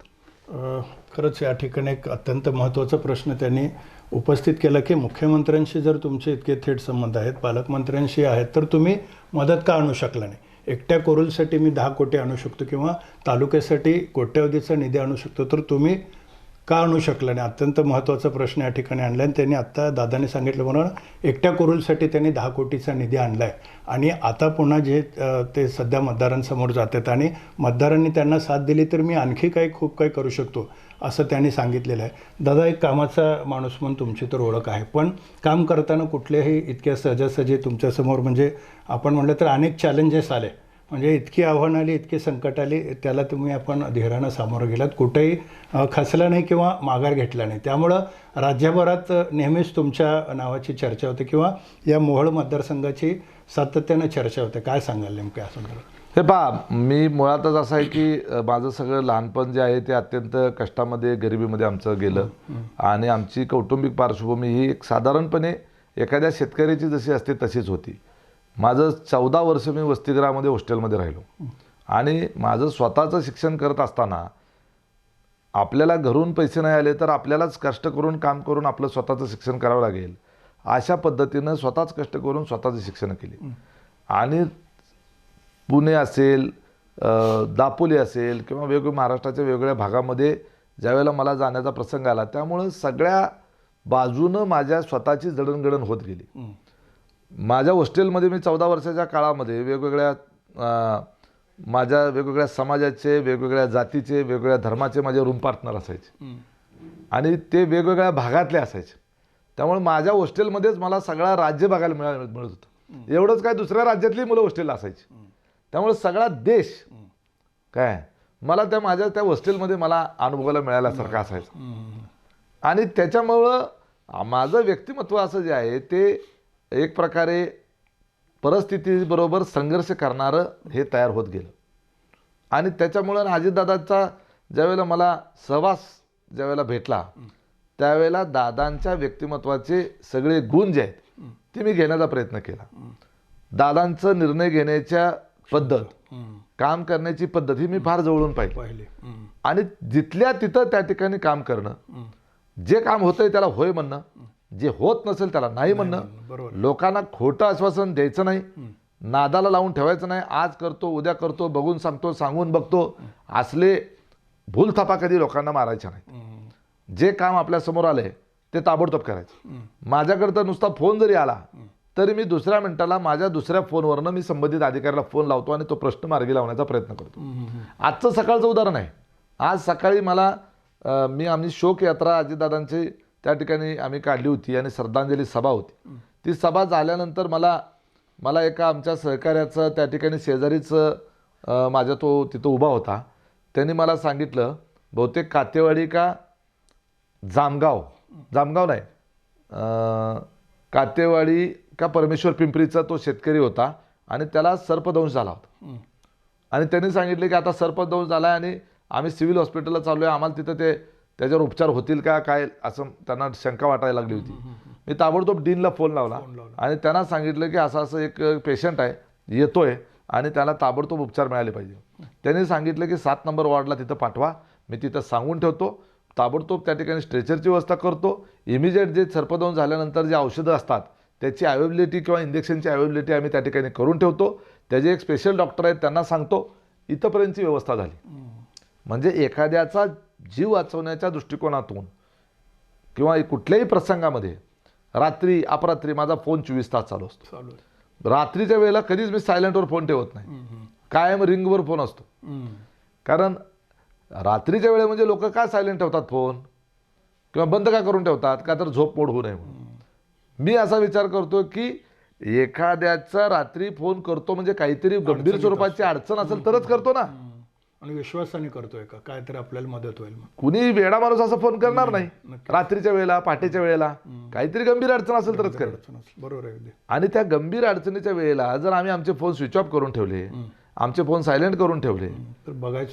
खरंच या ठिकाणी एक अत्यंत महत्त्वाचा प्रश्न त्यांनी उपस्थित केला की मुख्यमंत्र्यांशी जर तुमचे इतके थेट संबंध आहेत, पालकमंत्र्यांशी आहेत, तर तुम्ही मदत का आणू शकला नाही? एकट्या कोरुलसाठी मी 10 कोटी आणू शकतो किंवा तालुक्यासाठी कोट्यवधीचा निधी आणू शकतो, तर तुम्ही का आणू शकलं नाही? अत्यंत महत्त्वाचा प्रश्न या ठिकाणी आणला आणि त्यांनी आत्ता दादांनी सांगितलं म्हणून एकट्या कुरुलसाठी त्यांनी 10 कोटीचा निधी आणला आहे आणि आता पुन्हा जे ते सध्या मतदारांसमोर जातात आणि मतदारांनी त्यांना साथ दिली तर मी आणखी खूप काही करू शकतो असं त्यांनी सांगितलेलं आहे. दादा, एक कामाचा माणूस म्हणून तुमची तर ओळख आहे, पण काम करताना कुठल्याही इतक्या सहजासहजी तुमच्यासमोर म्हणजे आपण म्हटलं तर अनेक चॅलेंजेस आले, म्हणजे इतकी आव्हानं आली, इतकी संकट आली, त्याला आपण धीरानं सामोरं गेलात, कुठेही खचला नाही किंवा माघार घेतला नाही. त्यामुळं राज्यभरात नेहमीच तुमच्या नावाची चर्चा होते किंवा या मोहोळ मतदारसंघाची सातत्यानं चर्चा होते. काय सांगाल नेमकं या संदर्भात? हे पहा, मी मुळातच असं आहे की माझं सगळं लहानपण जे आहे ते अत्यंत कष्टामध्ये, गरिबीमध्ये आमचं गेलं आणि आमची कौटुंबिक पार्श्वभूमी ही एक साधारणपणे एखाद्या शेतकऱ्याची जशी असते तशीच होती. माझं 14 वर्ष मी वसतिगृहामध्ये हॉस्टेलमध्ये राहिलो आणि माझं स्वतःचं शिक्षण करत असताना आपल्याला घरून पैसे नाही आले तर आपल्यालाच कष्ट करून काम करून आपलं स्वतःचं शिक्षण करावं लागेल, अशा पद्धतीनं स्वतःच कष्ट करून स्वतःचं शिक्षण केले. आणि पुणे असेल, दापोली असेल किंवा वेगवेगळ्या महाराष्ट्राच्या वेगवेगळ्या भागामध्ये ज्यावेळेला मला जाण्याचा प्रसंग आला त्यामुळं सगळ्या बाजूनं माझ्या स्वतःची जडणघडण होत गेली. माझ्या हॉस्टेलमध्ये मी 14 वर्षाच्या काळामध्ये वेगवेगळ्या माझ्या वेगवेगळ्या समाजाचे, वेगवेगळ्या जातीचे, वेगवेगळ्या धर्माचे माझे रूम पार्टनर असायचे आणि ते वेगवेगळ्या भागातले असायचे. त्यामुळे माझ्या हॉस्टेलमध्येच मला सगळा राज्य बघायला मिळत होतं. एवढंच काय, दुसऱ्या राज्यातली मुलं हॉस्टेलला असायची. त्यामुळे सगळा देश काय मला माझ्या त्या हॉस्टेलमध्ये मला अनुभवायला मिळाल्यासारखं असायचं. आणि त्याच्यामुळं माझं व्यक्तिमत्व असं जे आहे ते एक प्रकारे परिस्थितीबरोबर संघर्ष करणारं हे तयार होत गेलं. आणि त्याच्यामुळं अजितदादांचा ज्यावेळेला मला सहवास ज्यावेळेला भेटला त्यावेळेला दादांच्या व्यक्तिमत्वाचे सगळे गुण जे आहेत ते मी घेण्याचा प्रयत्न केला. दादांचं निर्णय घेण्याच्या पद्धत, काम करण्याची पद्धत ही मी फार जवळून पाहिली आणि जिथल्या तिथं त्या ठिकाणी काम करणं, जे काम होतंय त्याला होय म्हणणं, जे होत नसेल त्याला नाही म्हणणं, लोकांना खोटं आश्वासन द्यायचं नाही, नादाला लावून ठेवायचं नाही, आज करतो उद्या करतो, बघून सांगतो सांगून बघतो, असले भूलथापा कधी लोकांना मारायच्या नाहीत. जे काम आपल्यासमोर आलंय ते ताबडतोब करायचं. माझ्याकडे तर नुसता फोन जरी आला तरी मी दुसऱ्या मिनिटाला माझ्या दुसऱ्या फोनवरनं मी संबंधित अधिकाऱ्याला फोन लावतो आणि तो प्रश्न मार्गी लावण्याचा प्रयत्न करतो. आजचं सकाळचं उदाहरण आहे. आज सकाळी मला आम्ही शोक यात्रा अजितदादांची त्या ठिकाणी आम्ही काढली होती आणि श्रद्धांजली सभा होती. ती सभा झाल्यानंतर मला एका आमच्या सहकार्याचं त्या ठिकाणी शेजारीचं माझ्या तो तिथं उभा होता, त्यांनी मला सांगितलं बहुतेक कातेवाडी का जामगाव नाही कातेवाडी का परमेश्वर पिंपरीचा तो शेतकरी होता आणि त्याला सर्पदंश झाला होता. आणि त्यांनी सांगितले की आता सर्पदंश झाला आहे आणि आम्ही सिव्हिल हॉस्पिटलला चाललो आहे, आम्हाला तिथं त्याच्यावर उपचार होतील का काय असं त्यांना शंका वाटायला लागली होती. मी ताबडतोब डीनला फोन लावला आणि त्यांना सांगितलं की असं एक पेशंट आहे, येतोय आणि त्याला ताबडतोब उपचार मिळाले पाहिजे. त्यांनी सांगितलं की 7 नंबर वॉर्डला तिथं पाठवा, मी तिथं सांगून ठेवतो, ताबडतोब त्या ठिकाणी स्ट्रेचरची व्यवस्था करतो. इमिजिएट जे सर्पदंश झाल्यानंतर जे औषधं असतात त्याची अवेलेबिलिटी किंवा इंजेक्शनची अवेलेबिलिटी आम्ही त्या ठिकाणी करून ठेवतो. त्याचे एक स्पेशल डॉक्टर आहेत त्यांना सांगतो. इथंपर्यंतची व्यवस्था झाली. म्हणजे एखाद्याचा जीव वाचवण्याच्या दृष्टिकोनातून किंवा कुठल्याही प्रसंगामध्ये रात्री अपरात्री माझा फोन 24 तास चालू असतो. रात्रीच्या वेळेला कधीच मी सायलेंटवर फोन ठेवत नाही, कायम रिंगवर फोन असतो. कारण रात्रीच्या वेळे म्हणजे लोक का सायलेंट ठेवतात फोन किंवा बंद का करून ठेवतात, का तर झोप मोड होऊ नये म्हणून. मी असा विचार करतो की एखाद्याचा रात्री फोन करतो म्हणजे काहीतरी गंभीर स्वरूपाची अडचण असेल तरच करतो ना, आणि विश्वासाने करतोय का काहीतरी आपल्याला मदत होईल. कुणी वेडा माणूस असं फोन करणार नाही. रात्रीच्या वेळेला पहाटेच्या वेळेला काहीतरी गंभीर अडचण असेल तरच करेल. बरोबर आहे. आणि त्या गंभीर अडचणीच्या वेळेला जर आम्ही आमचे फोन स्विच ऑफ करून ठेवले, आमचे फोन सायलेंट करून ठेवले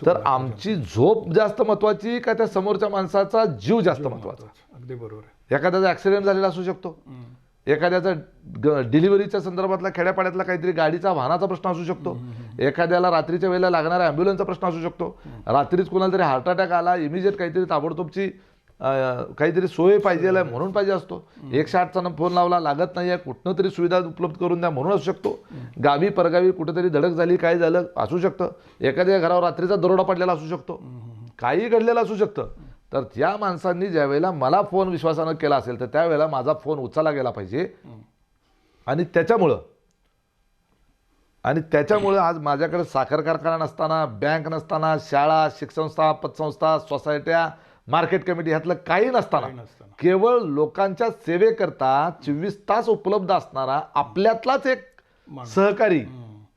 तर आमची झोप जास्त महत्वाची का त्या समोरच्या माणसाचा जीव जास्त महत्वाचा. अगदी बरोबर आहे. एखाद्याचा ऍक्सिडेंट झालेला असू शकतो, एखाद्याचा डिलिव्हरीच्या संदर्भातला खेड्यापाड्यातला काहीतरी गाडीचा वाहनाचा प्रश्न असू शकतो, एखाद्याला रात्रीच्या वेळेला लागणारा ॲम्ब्युलन्सचा प्रश्न असू शकतो, रात्रीच कोणाला तरी हार्ट अटॅक आला, इमिजिएट काहीतरी ताबडतोबची काहीतरी सोय पाहिजे म्हणून पाहिजे असतो. 108चा फोन लावला, लागत नाही आहे, कुठनं तरी सुविधा उपलब्ध करून द्या म्हणून असू शकतो. गावी परगावी कुठेतरी धडक झाली, काय झालं असू शकतं, एखाद्या घरावर रात्रीचा दरोडा पडलेला असू शकतो, काही घडलेलं असू शकतं. तर त्या माणसांनी ज्या वेळेला मला फोन विश्वासानं केला असेल तर त्यावेळेला माझा फोन उचलला गेला पाहिजे. आणि त्याच्यामुळं आज माझ्याकडे साखर कारखाना नसताना, बँक नसताना, शाळा, शिक्षणसंस्था, पतसंस्था, सोसायट्या, मार्केट कमिटी ह्यातलं काही नसताना केवळ लोकांच्या सेवेकरता 24 तास उपलब्ध असणारा आपल्यातलाच एक सहकारी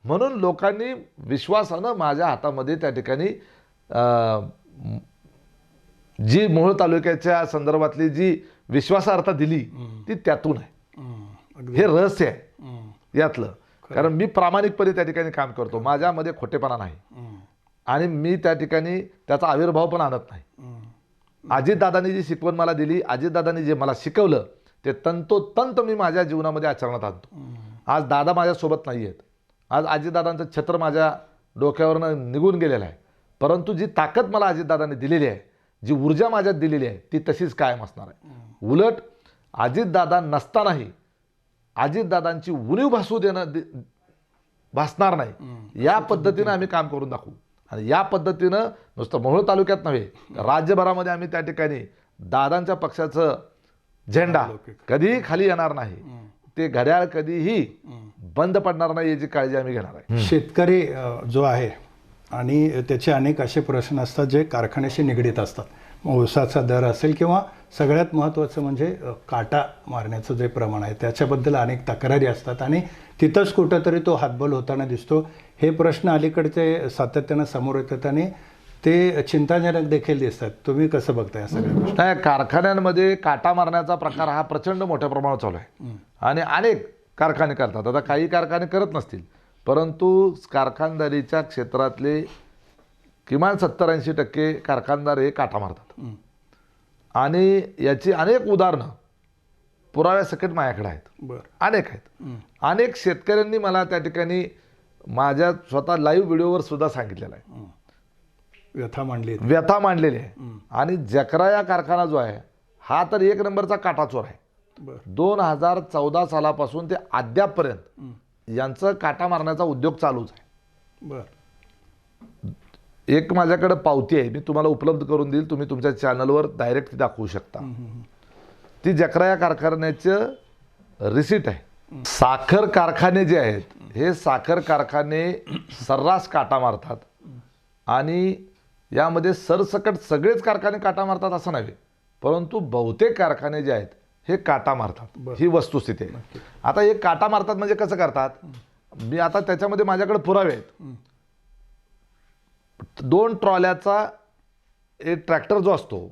म्हणून लोकांनी विश्वासानं माझ्या हातामध्ये त्या ठिकाणी जी मोहोळ तालुक्याच्या संदर्भातली जी विश्वासार्हता दिली ती त्यातून आहे. हे रहस्य आहे यातलं. कारण मी प्रामाणिकपणे त्या ठिकाणी काम करतो, माझ्यामध्ये खोटेपणा नाही आणि मी त्या ठिकाणी त्याचा आविर्भाव पण आणत नाही. अजितदादांनी जी शिकवण मला दिली, अजितदादांनी जे मला शिकवलं ते तंतोतंत मी माझ्या जीवनामध्ये आचरणात आणतो. आज दादा माझ्यासोबत नाही आहेत, आज अजितदादांचं छत्र माझ्या डोक्यावरनं निघून गेलेलं आहे, परंतु जी ताकद मला अजितदादांनी दिलेली आहे, जी ऊर्जा माझ्यात दिलेली आहे ती तशीच कायम असणार आहे. उलट अजितदादा नसतानाही अजितदादांची उणीव भासणार नाही या पद्धतीनं आम्ही काम करून दाखवू. आणि या पद्धतीनं नुसतं मोहोळ तालुक्यात नव्हे राज्यभरामध्ये आम्ही त्या ठिकाणी दादांच्या पक्षाचं झेंडा कधीही खाली येणार नाही, ते घड्याळ कधीही बंद पडणार नाही याची काळजी आम्ही घेणार आहे. शेतकरी जो आहे आणि त्याचे अनेक असे प्रश्न असतात जे कारखान्याशी निगडीत असतात. मग ऊसाचा दर असेल किंवा सगळ्यात महत्त्वाचं म्हणजे काटा मारण्याचं जे प्रमाण आहे त्याच्याबद्दल अनेक तक्रारी असतात आणि तिथंच कुठंतरी तो हातबल होताना दिसतो. हे प्रश्न अलीकडचे सातत्यानं समोर येतात आणि ते चिंताजनक देखील दिसतात. तुम्ही कसं बघताय या सगळ्या गोष्टी? नाही, कारखान्यांमध्ये काटा मारण्याचा प्रकार हा प्रचंड मोठ्या प्रमाणात चालू आहे आणि अनेक कारखाने करतात. आता काही कारखाने करत नसतील, परंतु कारखानदारीच्या क्षेत्रातले किमान 70-80% कारखानदार हे काटा मारतात आणि याची अनेक उदाहरणं पुराव्यासकट माझ्याकडे आहेत. अनेक आहेत. अनेक शेतकऱ्यांनी मला त्या ठिकाणी माझ्या स्वतः लाईव्ह व्हिडिओवर सुद्धा सांगितलेलं आहे, व्यथा मांडलेली आहे. आणि जकराया कारखाना जो आहे हा तर एक नंबरचा काटाचोर आहे. 2014 सालापासून ते अद्यापपर्यंत यांचं काटा मारण्याचा उद्योग चालूच आहे. एक माझ्याकडे पावती आहे, मी तुम्हाला उपलब्ध करून देईल, तुम्ही तुमच्या चॅनलवर डायरेक्ट दाखवू शकता. ती जकराया कारखान्याचं रिसीट आहे. साखर कारखाने जे आहेत हे साखर कारखाने सर्रास काटा मारतात आणि यामध्ये सरसकट सगळेच कारखाने काटा मारतात असं नाही, परंतु बहुतेक कारखाने जे आहेत हे काटा मारतात, ही वस्तुस्थिती आहे. आता हे काटा मारतात म्हणजे कसं करतात, मी आता त्याच्यामध्ये माझ्याकडे पुरावे आहेत. 2 ट्रॉल्याचा एक ट्रॅक्टर जो असतो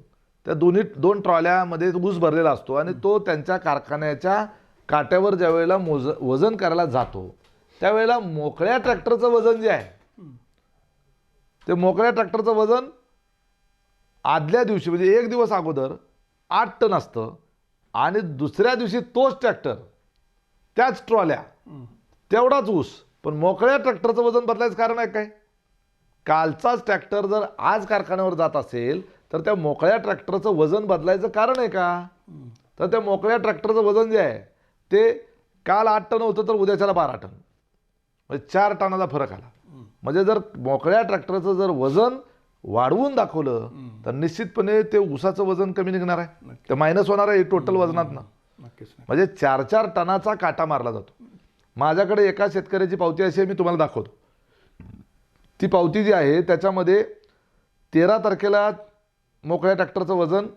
त्या 2 ट्रॉल्यामध्ये ऊस भरलेला असतो आणि तो त्यांच्या कारखान्याच्या काट्यावर ज्या वेळेला वजन करायला जातो त्यावेळेला मोकळ्या ट्रॅक्टरचं वजन जे आहे ते मोकळ्या ट्रॅक्टरचं वजन आदल्या दिवशी म्हणजे एक दिवस अगोदर 8 टन असतं आणि दुसऱ्या दिवशी तोच ट्रॅक्टर त्याच ट्रॉल्या तेवढाच ऊस. पण मोकळ्या ट्रॅक्टरचं वजन बदलायचं कारण आहे काय, कालचाच ट्रॅक्टर जर आज कारखान्यावर जात असेल तर त्या मोकळ्या ट्रॅक्टरचं वजन बदलायचं कारण आहे का, तर त्या मोकळ्या ट्रॅक्टरचं वजन जे आहे ते काल 8 टन होतं तर उद्याच्याला 12 टन, म्हणजे 4 टनाचा फरक आला. म्हणजे जर मोकळ्या ट्रॅक्टरचं जर वजन वाढवून दाखवलं तर निश्चितपणे ते ऊसाचं वजन कमी निघणार आहे, ते मायनस होणार आहे टोटल वजनातनं. म्हणजे 4-4 टनाचा काटा मारला जातो. माझ्याकडे एका शेतकऱ्याची पावती अशी आहे, मी तुम्हाला दाखवतो. ती पावती जी आहे त्याच्यामध्ये 13 तारखेला मोकळ्या ट्रॅक्टरचं वजन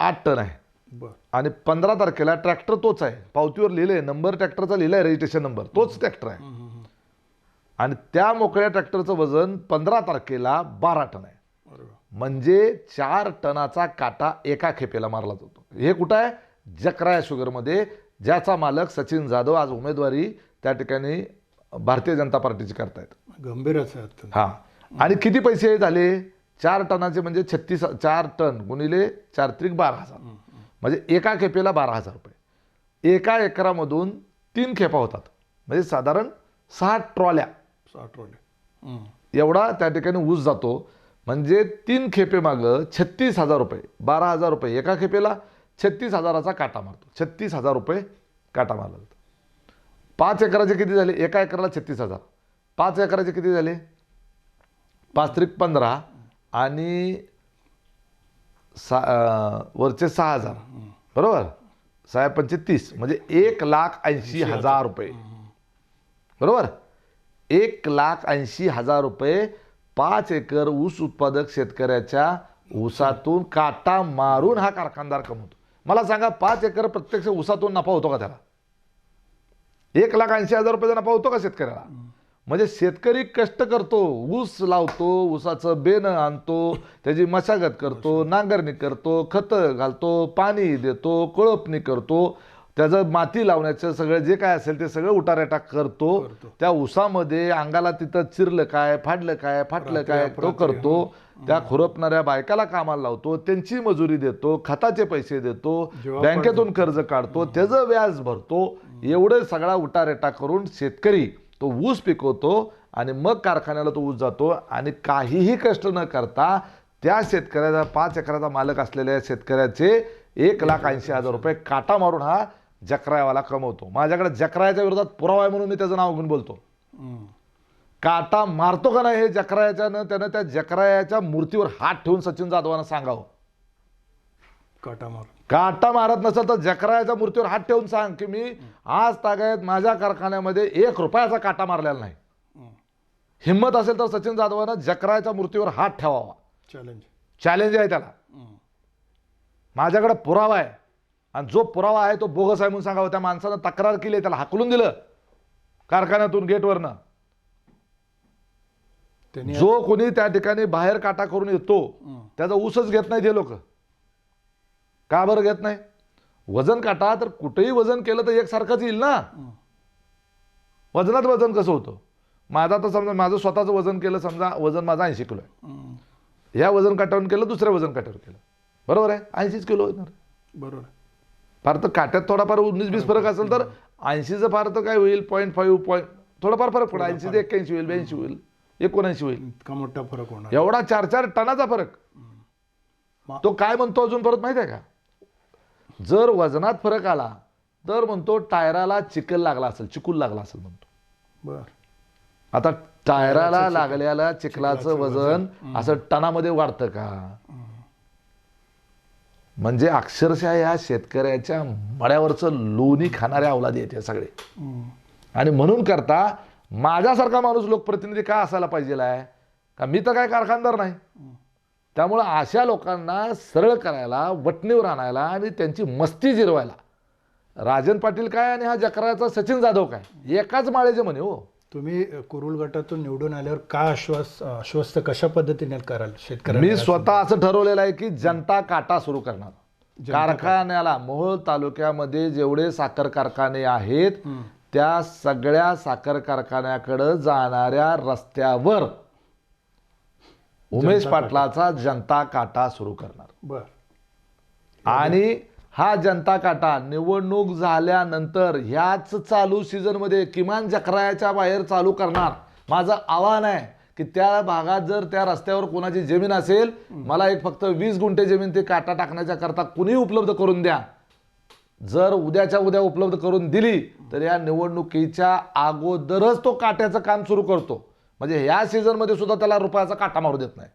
8 टन आहे आणि 15 तारखेला ट्रॅक्टर तोच आहे, पावतीवर लिहिलं आहे, नंबर ट्रॅक्टरचा लिहिला आहे, रजिस्ट्रेशन नंबर तोच ट्रॅक्टर आहे आणि त्या मोकळ्या ट्रॅक्टरचं वजन 15 तारखेला 12 टन आहे. म्हणजे 4 टनाचा काटा एका खेपेला मारला जातो. हे कुठं आहे, जकराया शुगरमध्ये, ज्याचा मालक सचिन जाधव आज उमेदवारी त्या ठिकाणी भारतीय जनता पार्टीची करतायत. गंभीरच आहे. हां, आणि किती पैसे झाले 4 टनाचे, म्हणजे 4 टन गुणिले 4 त्रिक 12,000, म्हणजे एका खेपेला 12,000 रुपये. एका एकरामधून 3 खेपा होतात, म्हणजे साधारण 6 ट्रॉल्या एवढा त्या ठिकाणी ऊस जातो. म्हणजे 3 खेपे मागं 36,000 रुपये, 12,000 रुपये एका खेपेला, 36,000चा काटा मारतो. 36,000 रुपये काटा मारला जातो. 5 एकराचे किती झाले, एका एकराला 36,000, 5 एकराचे किती झाले, 5 त्रिक 15 आणि वरचे 6,000 बरोबर, 6×5 म्हणजे 1,80,000 रुपये बरोबर. 1,80,000 रुपये 5 एकर ऊस उत्पादक शेतकऱ्याच्या ऊसातून काटा मारून हा कारखानदार कमवतो. मला सांगा 5 एकर प्रत्यक्ष ऊसातून नफा होतो का त्याला? 1,80,000 रुपयाचा नफा होतो का शेतकऱ्याला? म्हणजे शेतकरी कष्ट करतो, ऊस लावतो, ऊसाचं बेणं आणतो, त्याची मशागत करतो, नांगरणी करतो, खतं घालतो, पाणी देतो, कोळपणी करतो, त्याचं माती लावण्याचं सगळं जे काय असेल ते सगळं उटारेटा करतो. त्या ऊसामध्ये अंगाला तिथं चिरलं काय, फाडलं काय, फाटलं काय तो करतो. त्या खुरपणाऱ्या बायकाला कामाला लावतो, त्यांची मजुरी देतो, खताचे पैसे देतो, बँकेतून कर्ज काढतो, त्याचं व्याज भरतो. एवढं सगळा उटारेटा करून शेतकरी तो ऊस पिकवतो आणि मग कारखान्याला तो ऊस जातो. आणि काहीही कष्ट न करता त्या शेतकऱ्याचा 5 एकराचा मालक असलेल्या शेतकऱ्याचे 1,80,000 रुपये काटा मारून हा जकरायावाला कमवतो. माझ्याकडे जकरायाच्या विरोधात पुरावा आहे म्हणून मी त्याचं नाव घेऊन बोलतो. काटा मारतो का नाही हे जकरायाच्यानं, त्यानं त्या जकरायाच्या मूर्तीवर हात ठेवून सचिन जाधवांना सांगावं. काटा मारत नसेल तर जकरायाच्या मूर्तीवर हात ठेवून सांग की मी आज तागायत माझ्या कारखान्यामध्ये 1 रुपयाचा काटा मारलेला नाही. हिंमत असेल तर सचिन जाधवानं जकरायाच्या मूर्तीवर हात ठेवावा. चॅलेंज आहे त्याला. माझ्याकडे पुरावा आहे आणि जो पुरावा आहे तो बोगस आहे म्हणून सांगावं. त्या माणसानं तक्रार केली, त्याला हाकलून दिलं कारखान्यातून गेटवरनं. जो कोणी त्या ठिकाणी बाहेर काटा करून येतो त्याचा ऊसच घेत नाही ते लोक. का बरं घेत नाही? वजन काटा तर कुठेही वजन केलं तर एकसारखंच येईल ना. वजनात वजन कसं होतं? माझा तर समजा माझं स्वतःचं वजन केलं, समजा वजन माझं 80 किलो आहे, ह्या वजन काट्यावर केलं, दुसऱ्या वजन काट्यावर केलं, बरोबर आहे, 80 किलो होणार. बरोबर. फार तर काट्यात थोडाफार 19-20 फरक असेल तर 80चं फार तर काय होईल 0.5 थोडाफार फरक पडेल. 80 ते 81 होईल, 82 होईल, 79 होईल. इतका मोठा फरक होणार. एवढा 4-4 टनाचा फरक. तो काय म्हणतो अजून परत माहिती आहे का? जर वजनात फरक आला तर म्हणतो टायराला चिखल लागला असेल, चिकूल लागला असेल म्हणतो. बर. आता टायराला लागलेल्या चिखलाचं वजन असं टनामध्ये वाढतं का? म्हणजे अक्षरशः या शेतकऱ्याच्या मळ्यावरचं लोणी खाणाऱ्या अवलादी आहेत सगळे. आणि म्हणून करता माझ्यासारखा माणूस लोकप्रतिनिधी का असायला पाहिजे आहे का? मी तर काय कारखानदार नाही. त्यामुळं अशा लोकांना सरळ करायला, वटणीवर आणायला आणि त्यांची मस्ती जिरवायला राजन पाटील काय आणि हा जकराचा सचिन जाधव काय एकाच माळेचे म्हणे. हो, तुम्ही कुरुल गटातून निवडून आल्यावर काय आश्वस्त कशा पद्धतीने कराल शेतकऱ्यांना? मी स्वतः असं ठरवलेलं आहे की जनता काटा सुरू करणार. कारखान्याला मोहोळ तालुक्यामध्ये जेवढे साखर कारखाने आहेत त्या सगळ्या साखर कारखान्याकडे जाणाऱ्या रस्त्यावर उमेश पाटलाचा जनता काटा सुरू करणार. बर. आणि हा जनता काटा निवडणूक झाल्यानंतर ह्याच चालू सीझन मध्ये किमान जकरायाच्या बाहेर चालू करणार. माझं आव्हान आहे की त्या भागात जर त्या रस्त्यावर कोणाची जमीन असेल, मला एक फक्त 20 गुंठे जमीन ते काटा टाकण्याच्या करता कुणी उपलब्ध करून द्या. जर उद्याच्या उद्या उपलब्ध करून दिली तर या निवडणुकीच्या अगोदरच तो काट्याचं काम सुरू करतो. म्हणजे ह्या सीझनमध्ये सुद्धा त्याला रुपयाचा काटा मारू देत नाही.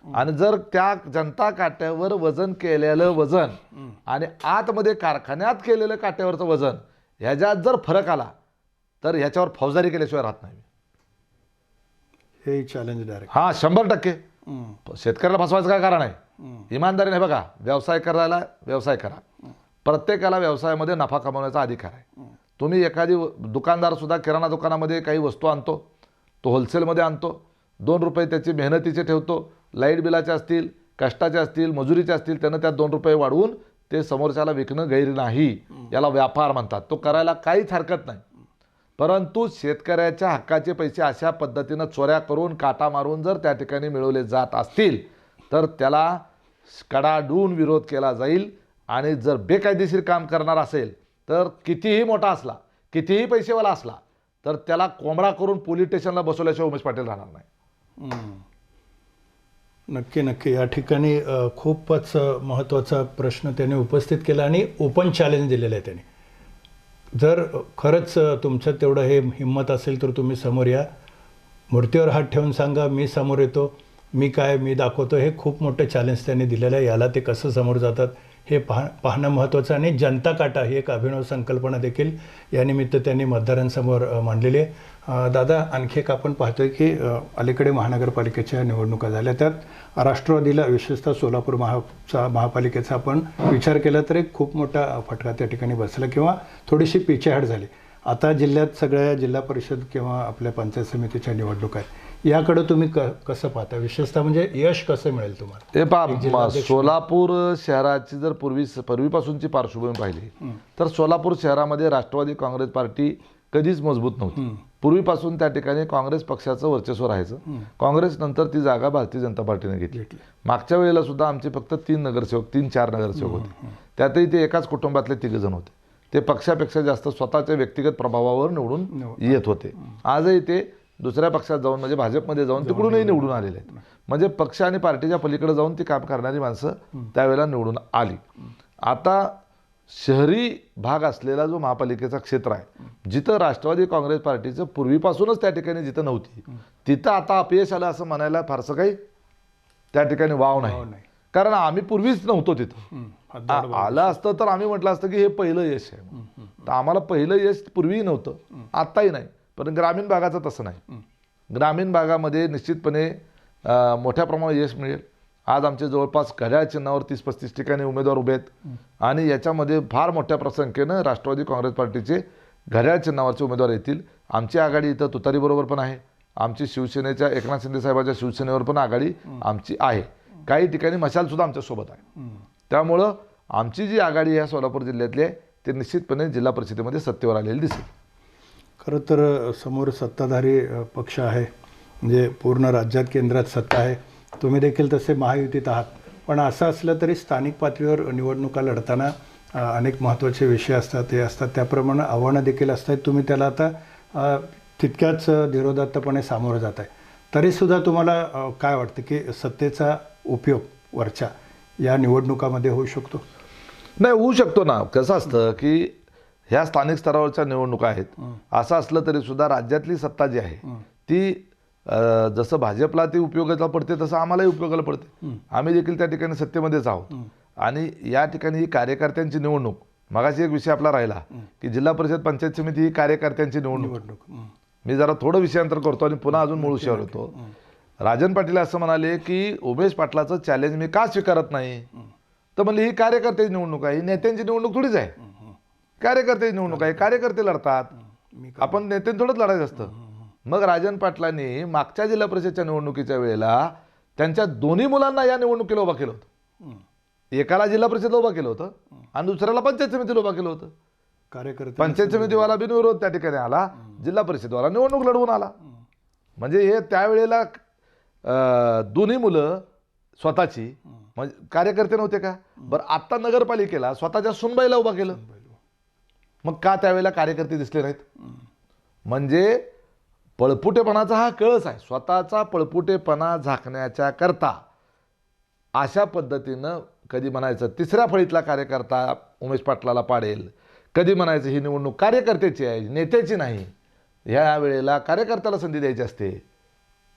आणि जर त्या जनता काट्यावर वजन केलेलं वजन आणि आतमध्ये कारखान्यात केलेलं काट्यावरचं वजन ह्याच्यात जर फरक आला तर ह्याच्यावर फौजदारी केल्याशिवाय राहत नाही. हे चॅलेंज डायरेक्ट. हा, 100%. शेतकऱ्याला फसवायचं काय कारण आहे? इमानदारीने बघा, व्यवसाय करायला व्यवसाय करा. प्रत्येकाला व्यवसायामध्ये नफा कमवण्याचा अधिकार आहे. तुम्ही एखादी दुकानदार सुद्धा किराणा दुकानामध्ये काही वस्तू आणतो, तो होलसेलमध्ये आणतो, 2 रुपये त्याची मेहनतीचे ठेवतो, लाईट बिलाचे असतील, कष्टाचे असतील, मजुरीचे असतील, त्यानं त्यात 2 रुपये वाढवून ते समोरच्याला विकणं गैर नाही. याला व्यापार म्हणतात. तो करायला काहीच हरकत नाही. परंतु शेतकऱ्याच्या हक्काचे पैसे अशा पद्धतीनं चोऱ्या करून काटा मारून जर त्या ठिकाणी मिळवले जात असतील तर त्याला कडाडून विरोध केला जाईल. आणि जर बेकायदेशीर काम करणार असेल तर कितीही मोठा असला, कितीही पैसेवाला असला तर त्याला कोंबडा करून पोलीस स्टेशनला बसवल्याशिवाय उमेश पाटील राहणार नाही. नक्की नक्की. या ठिकाणी खूपच महत्त्वाचा प्रश्न त्याने उपस्थित केला आणि ओपन चॅलेंज दिलेलं आहे त्याने. जर खरंच तुमच्यात तेवढं हे हिंमत असेल तर तुम्ही समोर या, मूर्तीवर हात ठेवून सांगा मी समोर येतो मी काय मी दाखवतो हे खूप मोठं चॅलेंज त्यांनी दिलेलं आहे. याला ते कसं समोर जातात हे पाहणं महत्त्वाचं. आणि जनता काटा ही एक अभिनव संकल्पना देखील यानिमित्त त्यांनी मतदारांसमोर मांडलेली आहे. दादा, आणखी एक आपण पाहतोय की अलीकडे महानगरपालिकेच्या निवडणुका झाल्या, त्यात राष्ट्रवादीला विशेषतः सोलापूर महापालिकेचा आपण विचार केला तर एक खूप मोठा फटका त्या ठिकाणी बसला किंवा थोडीशी पिछेहाट झाली. आता जिल्ह्यात सगळ्या जिल्हा परिषद किंवा आपल्या पंचायत समितीच्या निवडणुका आहेत, याकडे तुम्ही कसं पाहता? विशेषतः म्हणजे यश कसं मिळेल तुम्हाला? हे पहा, सोलापूर शहराची जर पूर्वीपासूनची पार्श्वभूमी पाहिली तर सोलापूर शहरामध्ये राष्ट्रवादी काँग्रेस पार्टी कधीच मजबूत नव्हती. पूर्वीपासून त्या ठिकाणी काँग्रेस पक्षाचं वर्चस्व राहायचं. काँग्रेस नंतर ती जागा भारतीय जनता पार्टीने घेतली. मागच्या वेळेला सुद्धा आमचे फक्त 3-4 नगरसेवक होते, त्यातही ते एकाच कुटुंबातले 3 जण होते. ते पक्षापेक्षा जास्त स्वतःच्या व्यक्तिगत प्रभावावर निवडून येत होते. आजही ते दुसऱ्या पक्षात जाऊन म्हणजे भाजपमध्ये जाऊन तिकडूनही निवडून आलेले आहेत. म्हणजे पक्ष आणि पार्टीच्या पलीकडे जाऊन ती काम करणारी माणसं त्यावेळेला निवडून आली. आता शहरी भाग असलेला जो महापालिकेचा क्षेत्र आहे, जिथं राष्ट्रवादी काँग्रेस पार्टीचं पूर्वीपासूनच त्या ठिकाणी जिथं नव्हती, तिथं आता अपयश आलं असं म्हणायला फारसं काही त्या ठिकाणी वाव नाही. कारण आम्ही पूर्वीच नव्हतो तिथं. आलं असतं तर आम्ही म्हटलं असतं की हे पहिलं यश आहे. तर आम्हाला पहिलं यश पूर्वीही नव्हतं, आत्ताही नाही. पण ग्रामीण भागाचं तसं नाही. ग्रामीण भागामध्ये निश्चितपणे मोठ्या प्रमाणात यश मिळेल. आज आमचे जवळपास घड्याळ चिन्हावर 30-35 ठिकाणी उमेदवार उभे आहेत आणि याच्यामध्ये फार मोठ्या संख्येनं राष्ट्रवादी काँग्रेस पार्टीचे घड्याळ चिन्हावरचे उमेदवार येतील. आमची आघाडी इथं तुतारीबरोबर पण आहे. आमची शिवसेनेच्या एकनाथ शिंदे साहेबांच्या शिवसेनेवर पण आघाडी आमची आहे. काही ठिकाणी मशालसुद्धा आमच्यासोबत आहे. त्यामुळं आमची जी आघाडी आहे सोलापूर जिल्ह्यातली आहे, ते निश्चितपणे जिल्हा परिषदेमध्ये सत्तेवर आलेली दिसेल. खरं तर समोर सत्ताधारी पक्ष आहे, म्हणजे पूर्ण राज्यात केंद्रात सत्ता आहे. तुम्ही देखील तसे महायुतीत आहात. पण असं असलं तरी स्थानिक पातळीवर निवडणुका लढताना अनेक महत्त्वाचे विषय असतात, हे असतात, त्याप्रमाणे आव्हानं देखील असतात. तुम्ही त्याला आता तितक्याच धीरोदात्तपणे सामोरं जात आहे. तरीसुद्धा तुम्हाला काय वाटतं की सत्तेचा उपयोग वरच्या या निवडणुकामध्ये होऊ शकतो? नाही, होऊ शकतो ना. कसं असतं की ह्या स्थानिक स्तरावरच्या निवडणुका आहेत. असं असलं तरी सुद्धा राज्यातली सत्ता जी आहे ती जसं भाजपला ती उपयोगाला पडते तसं आम्हालाही उपयोगाला पडते. आम्ही देखील त्या ठिकाणी सत्तेमध्येच आहोत. आणि या ठिकाणी ही कार्यकर्त्यांची निवडणूक, मगाशी एक विषय आपला राहिला की जिल्हा परिषद पंचायत समिती ही कार्यकर्त्यांची निवडणूक. मी जरा थोडं विषयांतर करतो आणि पुन्हा अजून मूळ विषयावर येतो. राजन पाटील असं म्हणाले की उमेश पाटलाचं चॅलेंज मी का स्वीकारत नाही, तर म्हणले ही कार्यकर्त्याची निवडणूक आहे, ही नेत्यांची निवडणूक थोडीच आहे. कार्यकर्त्याची निवडणूक आहे, कार्यकर्ते लढतात, आपण नेत्यांनी थोडंच लढायचं असतं. मग राजन पाटलांनी मागच्या जिल्हा परिषदच्या निवडणुकीच्या वेळेला त्यांच्या दोन्ही मुलांना या निवडणुकीला उभा केलं होतं. एकाला जिल्हा परिषदला उभा केलं होतं आणि दुसऱ्याला पंचायत समितीला उभा केलं होतं. कार्यकर्ते पंचायत समितीवाला बिनविरोध त्या ठिकाणी आला, जिल्हा परिषदवाला निवडणूक लढवून आला. म्हणजे हे त्यावेळेला दोन्ही मुलं स्वतःची म्हणजे कार्यकर्ते नव्हते का? बरं, आत्ता नगरपालिकेला स्वतःच्या सुनबाईला उभा केलं, मग का त्यावेळेला कार्यकर्ते दिसले नाहीत? म्हणजे पळपुटेपणाचा हा कळस आहे. स्वतःचा पळपुटेपणा झाकण्याच्या करता अशा पद्धतीनं कधी म्हणायचं तिसऱ्या फळीतला कार्यकर्ता उमेश पाटलाला पाडेल, कधी म्हणायचं ही निवडणूक कार्यकर्त्याची आहे, नेत्याची नाही. ह्या वेळेला कार्यकर्त्याला संधी द्यायची असते.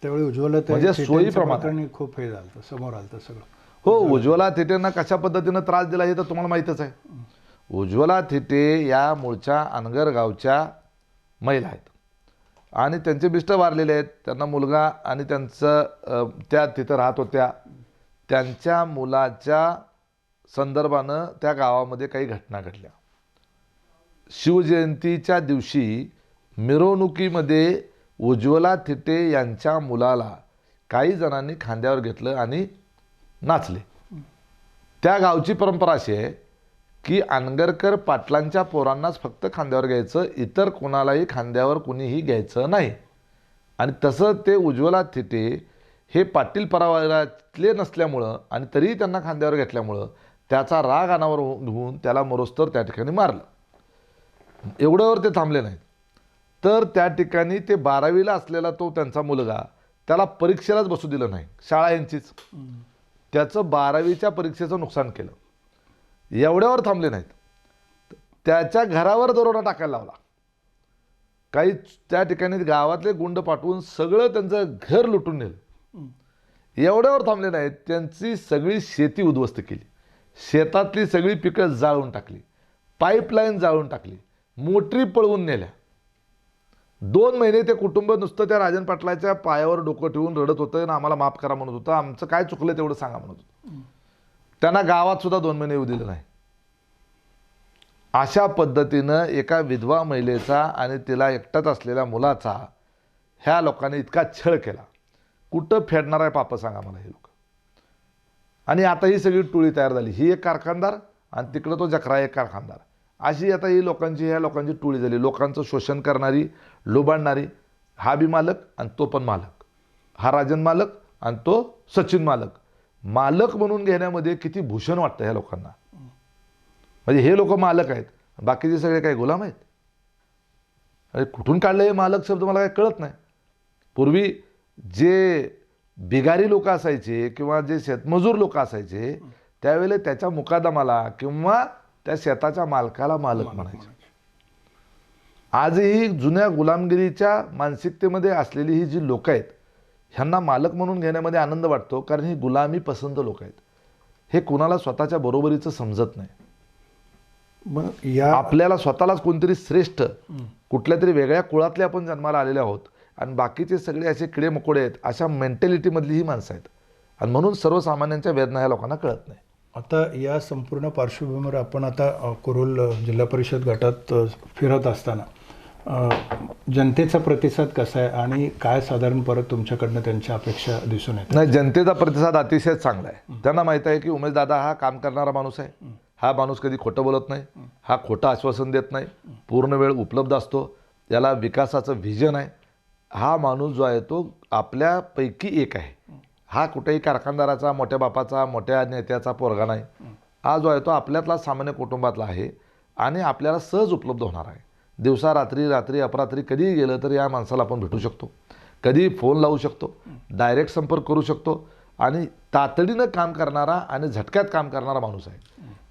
त्यावेळी उज्ज्वला म्हणजे सोयीप्रमाणे खूप हे झालं, समोर आलं सगळं. हो, उज्ज्वला थिटेंना कशा पद्धतीनं त्रास दिला हे तर तुम्हाला माहीतच आहे. उज्ज्वला थिटे या मूळच्या अनगर गावच्या महिला आहेत आणि त्यांचे मिस्टर वारलेले आहेत. त्यांना मुलगा आणि त्यांचं त्या तिथं राहत होत्या. त्यांच्या मुलाच्या संदर्भानं त्या गावामध्ये काही घटना घडल्या. शिवजयंतीच्या दिवशी मिरवणुकीमध्ये उज्ज्वला थिटे यांच्या मुलाला काही जणांनी खांद्यावर घेतलं आणि नाचले. त्या गावची परंपरा अशी आहे की अनगरकर पाटलांच्या पोरांनाच फक्त खांद्यावर घ्यायचं, इतर कोणालाही खांद्यावर कुणीही घ्यायचं नाही. आणि तसं ते उज्ज्वला थिटे हे पाटील परिवारातले नसल्यामुळं आणि तरीही त्यांना खांद्यावर घेतल्यामुळं त्याचा राग अनावर होऊन त्याला मरोस्तर त्या ठिकाणी मारलं. एवढ्यावर ते थांबले नाहीत, तर त्या ठिकाणी ते 12वीला असलेला तो त्यांचा मुलगा, त्याला परीक्षेलाच बसू दिलं नाही. शाळा यांचीच, त्याचं 12वीच्या परीक्षेचं नुकसान केलं. एवढ्यावर थांबले नाहीत, त्याच्या घरावर दरोडा टाकायला लावला. काही त्या ठिकाणी गावातले गुंड पाठवून सगळं त्यांचं घर लुटून नेलं. एवढ्यावर थांबले नाहीत, त्यांची सगळी शेती उद्ध्वस्त केली, शेतातली सगळी पिकं जाळून टाकली, पाईपलाईन जाळून टाकली, मोटरी पळवून नेल्या. 2 महिने ते कुटुंब नुसतं त्या राजन पाटलाच्या पायावर डोकं ठेवून रडत होतं आणि आम्हाला माफ करा म्हणत होतं, आमचं काय चुकलं तेवढं सांगा म्हणत होतं. त्यांना गावात सुद्धा 2 महिने येऊ दिलं नाही. अशा पद्धतीनं एका विधवा महिलेचा आणि तिला एकटाच असलेल्या मुलाचा ह्या लोकांनी इतका छळ केला. कुठं फेडणार आहे पापं सांगा मला हे लोक. आणि आता ही सगळी टोळी तयार झाली, ही एक कारखानदार आणि तिकडं तो जखरा एक कारखानदार, अशी आता ही लोकांची ह्या लोकांची टोळी झाली. लोकांचं शोषण करणारी, लोबाडणारी. हा बी मालक आणि तो पण मालक, हा राजन मालक आणि तो सचिन मालक. मालक म्हणून घेण्यामध्ये किती भूषण वाटतं ह्या लोकांना. म्हणजे हे लोक मालक आहेत, बाकीचे सगळे काही गुलाम आहेत. अरे कुठून काढलं हे मालक शब्द मला काही कळत नाही. पूर्वी जे बिगारी लोक असायचे किंवा जे शेतमजूर लोक असायचे त्यावेळेला त्याच्या मुकादमाला किंवा त्या शेताच्या मालकाला मालक म्हणायचे. आजही जुन्या गुलामगिरीच्या मानसिकतेमध्ये असलेली ही जी लोक आहेत ह्यांना मालक म्हणून घेण्यामध्ये आनंद वाटतो, कारण ही गुलामी पसंत लोक आहेत. हे कुणाला स्वतःच्या बरोबरीचं समजत नाही. मग या आपल्याला स्वतःलाच कोणतरी श्रेष्ठ, कुठल्या तरी वेगळ्या कुळातले आपण जन्माला आलेले आहोत आणि बाकीचे सगळे असे किडे मकोडे आहेत, अशा मेंटॅलिटीमधली ही माणसं आहेत. आणि म्हणून सर्वसामान्यांच्या वेदना ह्या लोकांना कळत नाही. आता या संपूर्ण पार्श्वभूमीवर आपण आता कुरुल जिल्हा परिषद गटात फिरत असताना जनतेचा प्रतिसाद कसा आहे आणि काय साधारण परत तुमच्याकडनं त्यांच्या अपेक्षा दिसून येतात? नाही, जनतेचा प्रतिसाद अतिशय चांगला आहे. त्यांना माहीत आहे की उमेश दादा हा काम करणारा माणूस आहे. हा माणूस कधी खोटं बोलत नाही, हा खोटं आश्वासन देत नाही, पूर्ण वेळ उपलब्ध असतो, त्याला विकासाचं व्हिजन आहे. हा माणूस जो आहे तो आपल्यापैकी एक आहे. हा कुठेही कारखानदाराचा, मोठ्या बापाचा, मोठ्या नेत्याचा पोरगा नाही. हा जो आहे तो आपल्यातला सामान्य कुटुंबातला आहे आणि आपल्याला सहज उपलब्ध होणार आहे. दिवसा रात्री, रात्री अपरात्री कधीही गेलं तर या माणसाला आपण भेटू शकतो, कधी फोन लावू शकतो, डायरेक्ट संपर्क करू शकतो आणि तातडीनं काम करणारा आणि झटक्यात काम करणारा माणूस आहे.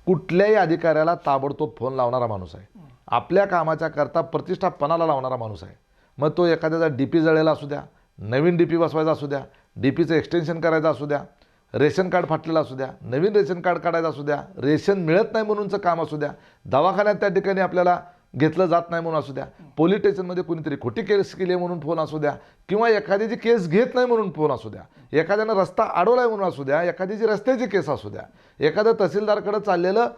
कुठल्याही अधिकाऱ्याला ताबडतोब फोन लावणारा माणूस आहे. आपल्या कामाच्या करता प्रतिष्ठा पणाला लावणारा माणूस आहे. मग तो एखाद्याचा DP जळलेला असू द्या, नवीन DP बसवायचा असू द्या, DPचं एक्सटेन्शन करायचं असू द्या, रेशन कार्ड फाटलेलं असू द्या, नवीन रेशन कार्ड काढायचं असू द्या, रेशन मिळत नाही म्हणूनचं काम असू द्या, दवाखान्यात त्या ठिकाणी आपल्याला घेतलं जात नाही म्हणून असू द्या, पोलीस स्टेशनमध्ये कोणीतरी खोटी केस केली आहे म्हणून फोन असू द्या, किंवा एखाद्याची केस घेत नाही म्हणून फोन असू द्या, एखाद्यानं रस्ता अडवला आहे म्हणून असू द्या, एखाद्याची रस्त्याची केस असू द्या, एखाद्या तहसीलदारकडे चाललेलं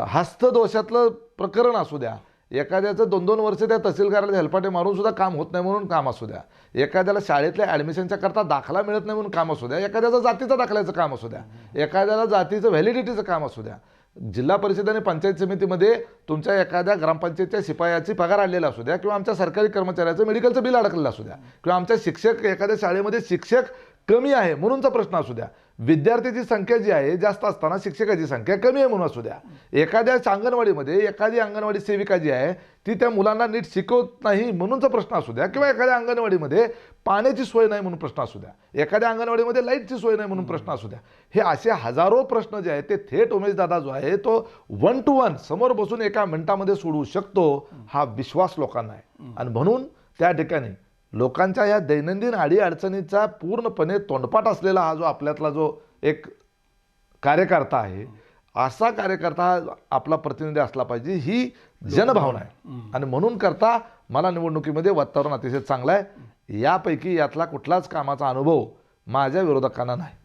हस्तदोषातलं प्रकरण असू द्या, एखाद्याचं 2-2 वर्ष त्या तहसीलदाराला हेलपाटे मारून सुद्धा काम होत नाही म्हणून काम असू द्या, एखाद्याला शाळेतल्या ॲडमिशनच्या करता दाखला मिळत नाही म्हणून काम असू द्या, एखाद्याचं जातीचं दाखल्याचं काम असू द्या, एखाद्याला जातीचं व्हॅलिडिटीचं काम असू द्या, जिल्हा परिषद आणि पंचायत समितीमध्ये तुमच्या एखाद्या ग्रामपंचायतच्या शिपायाची पगार आणलेला असू द्या, किंवा आमच्या सरकारी कर्मचाऱ्याचं मेडिकलचं बिल अडकलेलं असू द्या, किंवा आमच्या शिक्षक एखाद्या शाळेमध्ये शिक्षक कमी आहे म्हणूनचा प्रश्न असू द्या, विद्यार्थ्यांची संख्या जी आहे जास्त असताना शिक्षकाची संख्या कमी आहे म्हणून असू द्या, एखाद्या अंगणवाडीमध्ये एखादी अंगणवाडी सेविका जी आहे ती त्या मुलांना नीट शिकवत नाही म्हणूनचा प्रश्न असू द्या, किंवा एखाद्या अंगणवाडीमध्ये पाण्याची सोय नाही म्हणून प्रश्न असू द्या, एखाद्या अंगणवाडीमध्ये लाईटची सोय नाही म्हणून प्रश्न असू द्या. हे असे हजारो प्रश्न जे आहेत ते थेट उमेशदादा जो आहे तो 1 to 1 समोर बसून एका मिनिटामध्ये सोडवू शकतो, हा विश्वास लोकांना आहे. आणि म्हणून त्या ठिकाणी लोकांच्या या दैनंदिन अडीअडचणीचा पूर्णपणे तोंडपाठ असलेला हा जो आपल्यातला जो एक कार्यकर्ता आहे, असा कार्यकर्ता आपला प्रतिनिधी असला पाहिजे, ही जनभावना आहे. आणि म्हणून करता मला निवडणुकीमध्ये वातावरण अतिशय चांगलं आहे. यापैकी यातला कुठलाच कामाचा अनुभव माझ्या विरोधकांना नाही.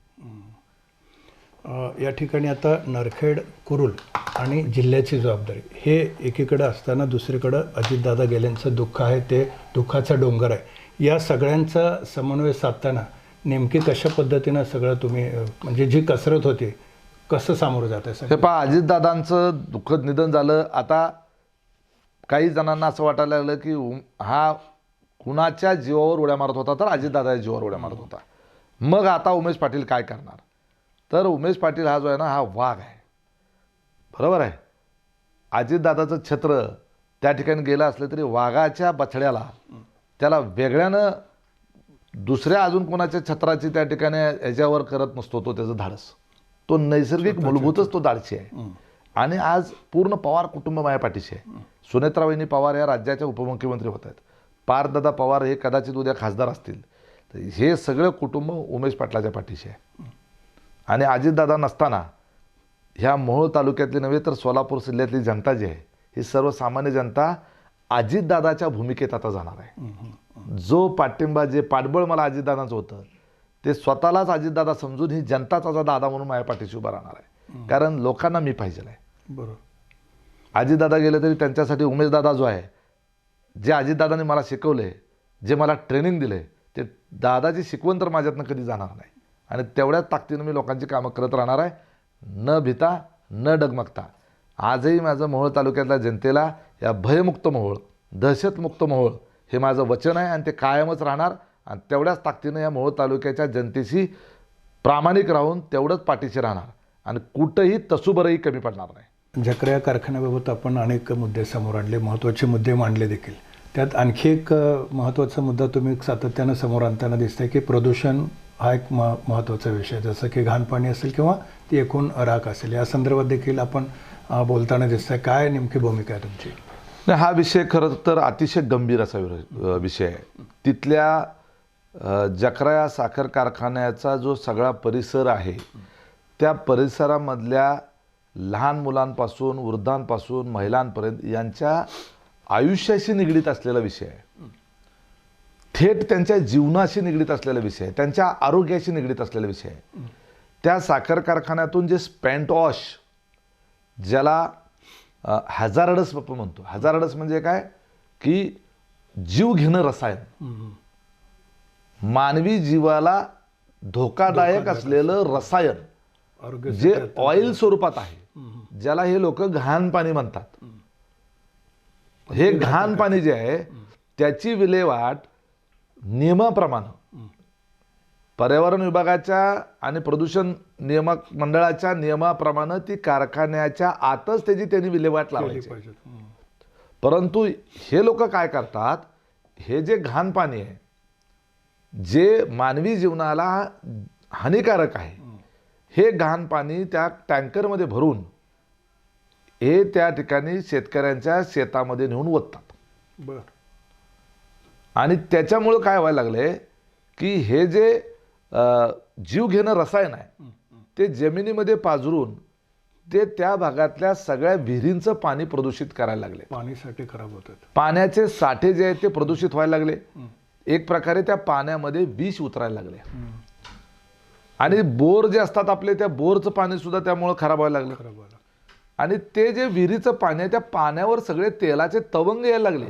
या ठिकाणी आता नरखेड, कुरुल आणि जिल्ह्याची जबाबदारी हे एकीकडे असताना दुसरीकडं अजितदादा गेल्यांचं दुःख आहे, ते दुःखाचा डोंगर आहे. या सगळ्यांचा समन्वय साधताना नेमकी कशा पद्धतीनं सगळं तुम्ही म्हणजे जी कसरत होती कसं सामोरं जात आहे? हे पहा, अजितदादांचं दुःखद निधन झालं. आता काही जणांना असं वाटायला लागलं की हा कुणाच्या जीवावर उड्या मारत होता, तर अजितदादाच्या जीवावर उड्या मारत होता. मग आता उमेश पाटील काय करणार? तर उमेश पाटील हा जो आहे ना, हा वाघ आहे, बरोबर आहे. अजितदादाचं छत्र त्या ठिकाणी गेलं असलं तरी वाघाच्या बछड्याला त्याला वेगळ्यानं दुसऱ्या अजून कोणाच्या छत्राची त्या ठिकाणी याच्यावर करत नसतो तो, त्याचं धाडस, तो नैसर्गिक मूलभूतच तो धाडसी आहे. आणि आज पूर्ण पवार कुटुंब माझ्या पाठीशी आहे. सुनेत्रावहिनी पवार या राज्याच्या उपमुख्यमंत्री होत आहेत. पार्थदादा पवार हे कदाचित उद्या खासदार असतील. तर हे सगळं कुटुंब उमेश पाटलाच्या पाठीशी आहे. आणि अजितदादा नसताना ह्या मोहोळ तालुक्यातली नव्हे तर सोलापूर जिल्ह्यातली जनता जी आहे ही सर्वसामान्य जनता अजितदादाच्या भूमिकेत आता जाणार आहे. जो पाठिंबा जे पाठबळ मला अजितदादांचं होतं ते स्वतःलाच अजितदादा समजून ही जनताचा दादा म्हणून माझ्या पाठीशी उभा राहणार आहे. कारण लोकांना मी पाहिजे आहे. बरोबर. अजितदादा गेले तरी त्यांच्यासाठी उमेशदादा जो आहे, जे अजितदादांनी मला शिकवले, जे मला ट्रेनिंग दिले, ते दादाची शिकवण तर माझ्यातनं कधी जाणार नाही. आणि तेवढ्याच ताकदीनं मी लोकांची कामं करत राहणार आहे, न भिता न डगमगता. आजही माझं मोहोळ तालुक्यातल्या जनतेला या भयमुक्त मोहोळ, दहशतमुक्त मोहोळ हे माझं वचन आहे आणि ते कायमच राहणार. आणि तेवढ्याच ताकदीनं या मोहोळ तालुक्याच्या जनतेशी प्रामाणिक राहून तेवढंच पाठीशी राहणार आणि कुठंही तसूबरही कमी पडणार नाही. जकरा कारखान्याबाबत आपण अनेक मुद्दे समोर आणले, महत्त्वाचे मुद्दे मांडले देखील. त्यात आणखी एक महत्त्वाचा मुद्दा तुम्ही सातत्यानं समोर आणताना दिसतंय की प्रदूषण हा एक महत्त्वाचा विषय, जसं की घाण पाणी असेल किंवा ती एकूण राख असेल, या संदर्भात देखील आपण बोलताना दिसतंय. काय नेमकी भूमिका आहे तुमची? हा विषय खरं तर अतिशय गंभीर असा विषय आहे. तिथल्या जकरा साखर कारखान्याचा जो सगळा परिसर आहे त्या परिसरामधल्या लहान मुलांपासून वृद्धांपासून महिलांपर्यंत यांच्या आयुष्याशी निगडीत असलेला विषय आहे. थेट त्यांच्या जीवनाशी निगडीत असलेला विषय आहे, त्यांच्या आरोग्याशी निगडीत असलेला विषय आहे. त्या साखर कारखान्यातून जे स्पॅन्ट वॉश, ज्याला हॅझार्डस आपण म्हणतो, हॅझार्डस म्हणजे काय की जीव घेणं रसायन, मानवी जीवाला धोकादायक असलेलं रसायन जे ऑइल स्वरूपात आहे, ज्याला हे लोक घाण पाणी म्हणतात. हे घाण पाणी जे आहे त्याची विल्हेवाट नियमाप्रमाणे पर्यावरण विभागाच्या आणि प्रदूषण नियामक मंडळाच्या नियमाप्रमाणे ती कारखान्याच्या आतच त्याची त्यांनी विल्हेवाट लावायची. परंतु हे लोक काय करतात, हे जे घाण पाणी आहे जे मानवी जीवनाला हानिकारक आहे, हे घाण पाणी त्या टँकरमध्ये भरून हे त्या ठिकाणी शेतकऱ्यांच्या शेतामध्ये नेऊन ओततात. बरं. आणि त्याच्यामुळं काय व्हायला लागले की हे जे जीव घेणं रसायन आहे ते जमिनीमध्ये पाझरून ते त्या भागातल्या सगळ्या विहिरींचं पाणी प्रदूषित करायला लागले. पाणीसाठी खराब होतात. पाण्याचे साठे जे आहेत ते प्रदूषित व्हायला लागले. एक प्रकारे त्या पाण्यामध्ये विष उतरायला लागले. आणि बोर जे असतात आपले, त्या बोरचं पाणी सुद्धा त्यामुळे खराब व्हायला लागलं. आणि ते जे विहिरीचं पाणी आहे त्या पाण्यावर सगळे तेलाचे तवंग यायला लागले.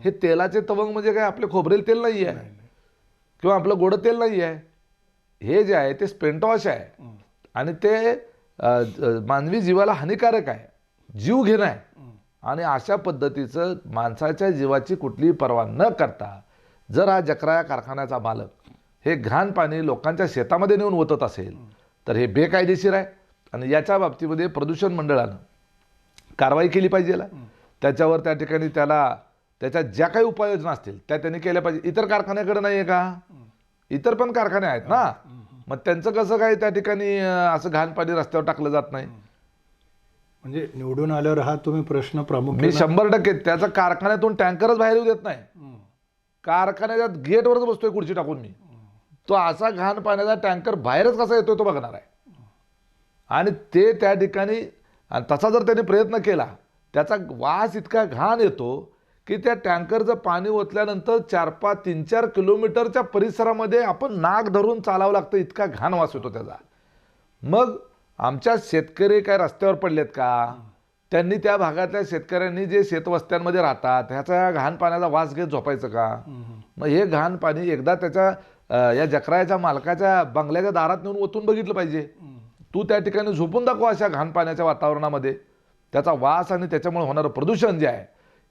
हे तेलाचे तवंग म्हणजे काय, आपले खोबरेल तेल नाही आहे किंवा आपलं गोड तेल नाही आहे, हे जे आहे ते स्पेंट वॉश आहे. आणि ते मानवी जीवाला हानिकारक आहे, जीव घेणं आहे. आणि अशा पद्धतीचं माणसाच्या जीवाची कुठलीही पर्वा न करता जर हा जकरा कारखान्याचा मालक हे घाण पाणी लोकांच्या शेतामध्ये नेऊन ओतत असेल तर हे बेकायदेशीर आहे. आणि याच्या बाबतीमध्ये प्रदूषण मंडळानं कारवाई केली पाहिजे. त्याच्यावर त्या ठिकाणी त्याच्या ज्या काही उपाययोजना असतील त्या त्यांनी केल्या पाहिजे. इतर कारखान्याकडे नाही आहे का? इतर पण कारखाने आहेत ना, मग त्यांचं कसं काय त्या ठिकाणी असं घाण पाणी रस्त्यावर टाकलं जात नाही? म्हणजे निवडून आल्यावर हा तुम्ही प्रश्न मी 100% त्याचा कारखान्यातून टँकरच बाहेर येऊ देत नाही. कारखान्याच्या गेटवरच बसतोय खुर्ची टाकून मी. तो असा घाण पाण्याचा टँकर बाहेरच कसा येतोय तो बघणार आहे. आणि ते त्या ठिकाणी तसा जर त्यांनी प्रयत्न केला, त्याचा वास इतका घाण येतो की त्या टँकरचं पाणी ओतल्यानंतर 3-4 किलोमीटरच्या परिसरामध्ये आपण नाक धरून चालावं लागतं, इतका घाण वास येतो त्याचा. मग आमच्या शेतकरी काय रस्त्यावर पडलेत का? त्यांनी त्या भागातल्या शेतकऱ्यांनी जे शेतवस्त्यांमध्ये राहतात ह्याचा घाण पाण्याचा वास घेत झोपायचं का? मग हे घाण पाणी एकदा त्याच्या या जकराच्या मालकाच्या बंगल्याच्या दारात नेऊन ओतून बघितलं पाहिजे. तू त्या ठिकाणी झोपून दाखव अशा घाण पाण्याच्या वातावरणामध्ये. त्याचा वास आणि त्याच्यामुळे होणारं प्रदूषण जे आहे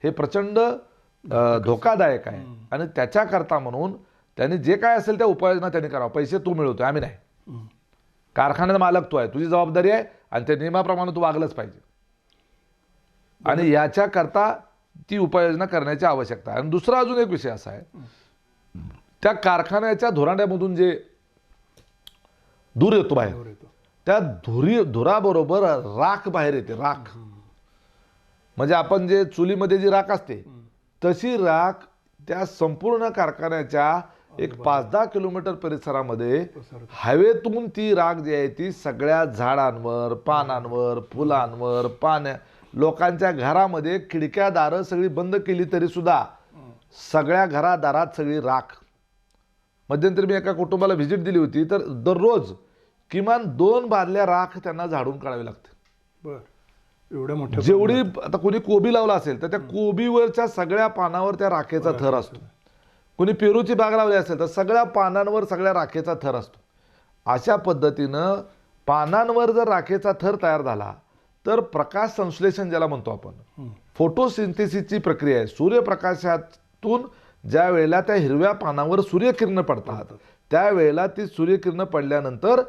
हे प्रचंड धोकादायक आहे. आणि त्याच्याकरता म्हणून त्यांनी जे काय असेल त्या उपाययोजना त्यांनी करावं. पैसे तू मिळवतोय, आम्ही नाही. कारखान्याचा मालक तू आहे, तुझी जबाबदारी आहे आणि त्या नियमाप्रमाणे तू वागलंच पाहिजे. आणि याच्याकरता ती उपाययोजना करण्याची आवश्यकता आहे. आणि दुसरा अजून एक विषय असा आहे, त्या कारखान्याच्या धुरांड्यामधून जे धूर येतो बाहेर, त्या धुराबरोबर राख बाहेर येते. राख म्हणजे आपण जे चुलीमध्ये जी राख असते तशी राख त्या संपूर्ण कारखान्याच्या एक 5-10 किलोमीटर परिसरामध्ये पसरते. हवेतून ती राख जी आहे ती सगळ्या झाडांवर, पानांवर, फुलांवर, लोकांच्या घरामध्ये खिडक्या दारं सगळी बंद केली तरी सुद्धा सगळ्या घरादारात सगळी राख. मध्यंतरी मी एका कुटुंबाला व्हिजिट दिली होती, तर दररोज किमान 2 बादल्या राख त्यांना झाडून काढावी लागते. बर, एवढ्या मोठ्या जेवढी आता कोणी कोबी लावला असेल तर त्या कोबीवरच्या सगळ्या पानावर त्या राखेचा थर असतो. कोणी पेरूची बाग लावली असेल तर सगळ्या पानांवर सगळ्या राखेचा थर असतो. अशा पद्धतीनं पानांवर जर राखेचा थर तयार झाला तर प्रकाश संश्लेषण ज्याला म्हणतो आपण, फोटोसिंथेसिसची प्रक्रिया आहे. सूर्यप्रकाशातून ज्या वेळेला त्या हिरव्या पानावर सूर्यकिरणं पडतात त्यावेळेला ती सूर्यकिरणं पडल्यानंतर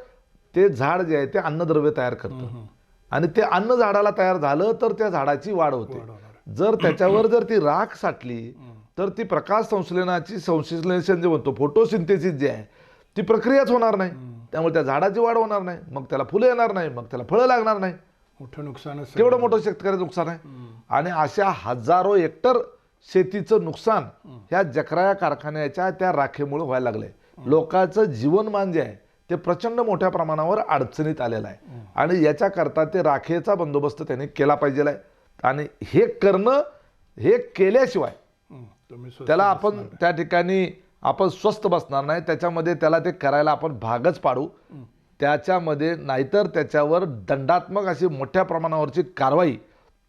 ते झाड जे आहे ते अन्नद्रव्य तयार करतं आणि ते अन्न झाडाला तयार झालं तर त्या झाडाची वाढ होते. जर त्याच्यावर जर ती राख साठली तर ती प्रकाश संश्लेषण जे म्हणतो, फोटोसिंथेसिस जे आहे ती प्रक्रियाच होणार नाही. त्यामुळे त्या झाडाची वाढ होणार नाही, मग त्याला फुलं येणार नाही, मग त्याला फळं लागणार नाही. मोठं नुकसान. केवढं मोठं शेतकऱ्याचं नुकसान आहे. आणि अशा हजारो हेक्टर शेतीचं नुकसान ह्या जकराया कारखान्याच्या त्या राखेमुळे व्हायला लागलंय. लोकांचं जीवनमान जे आहे ते प्रचंड मोठ्या प्रमाणावर अडचणीत आलेलं आहे आणि याच्याकरता ते राखेचा बंदोबस्त त्यांनी केला पाहिजे आहे. आणि हे करणं, हे केल्याशिवाय त्याला आपण त्या ठिकाणी आपण स्वस्थ बसणार नाही. त्याच्यामध्ये त्याला ते करायला आपण भागच पाडू. त्याच्यामध्ये नाहीतर त्याच्यावर दंडात्मक अशी मोठ्या प्रमाणावरची कारवाई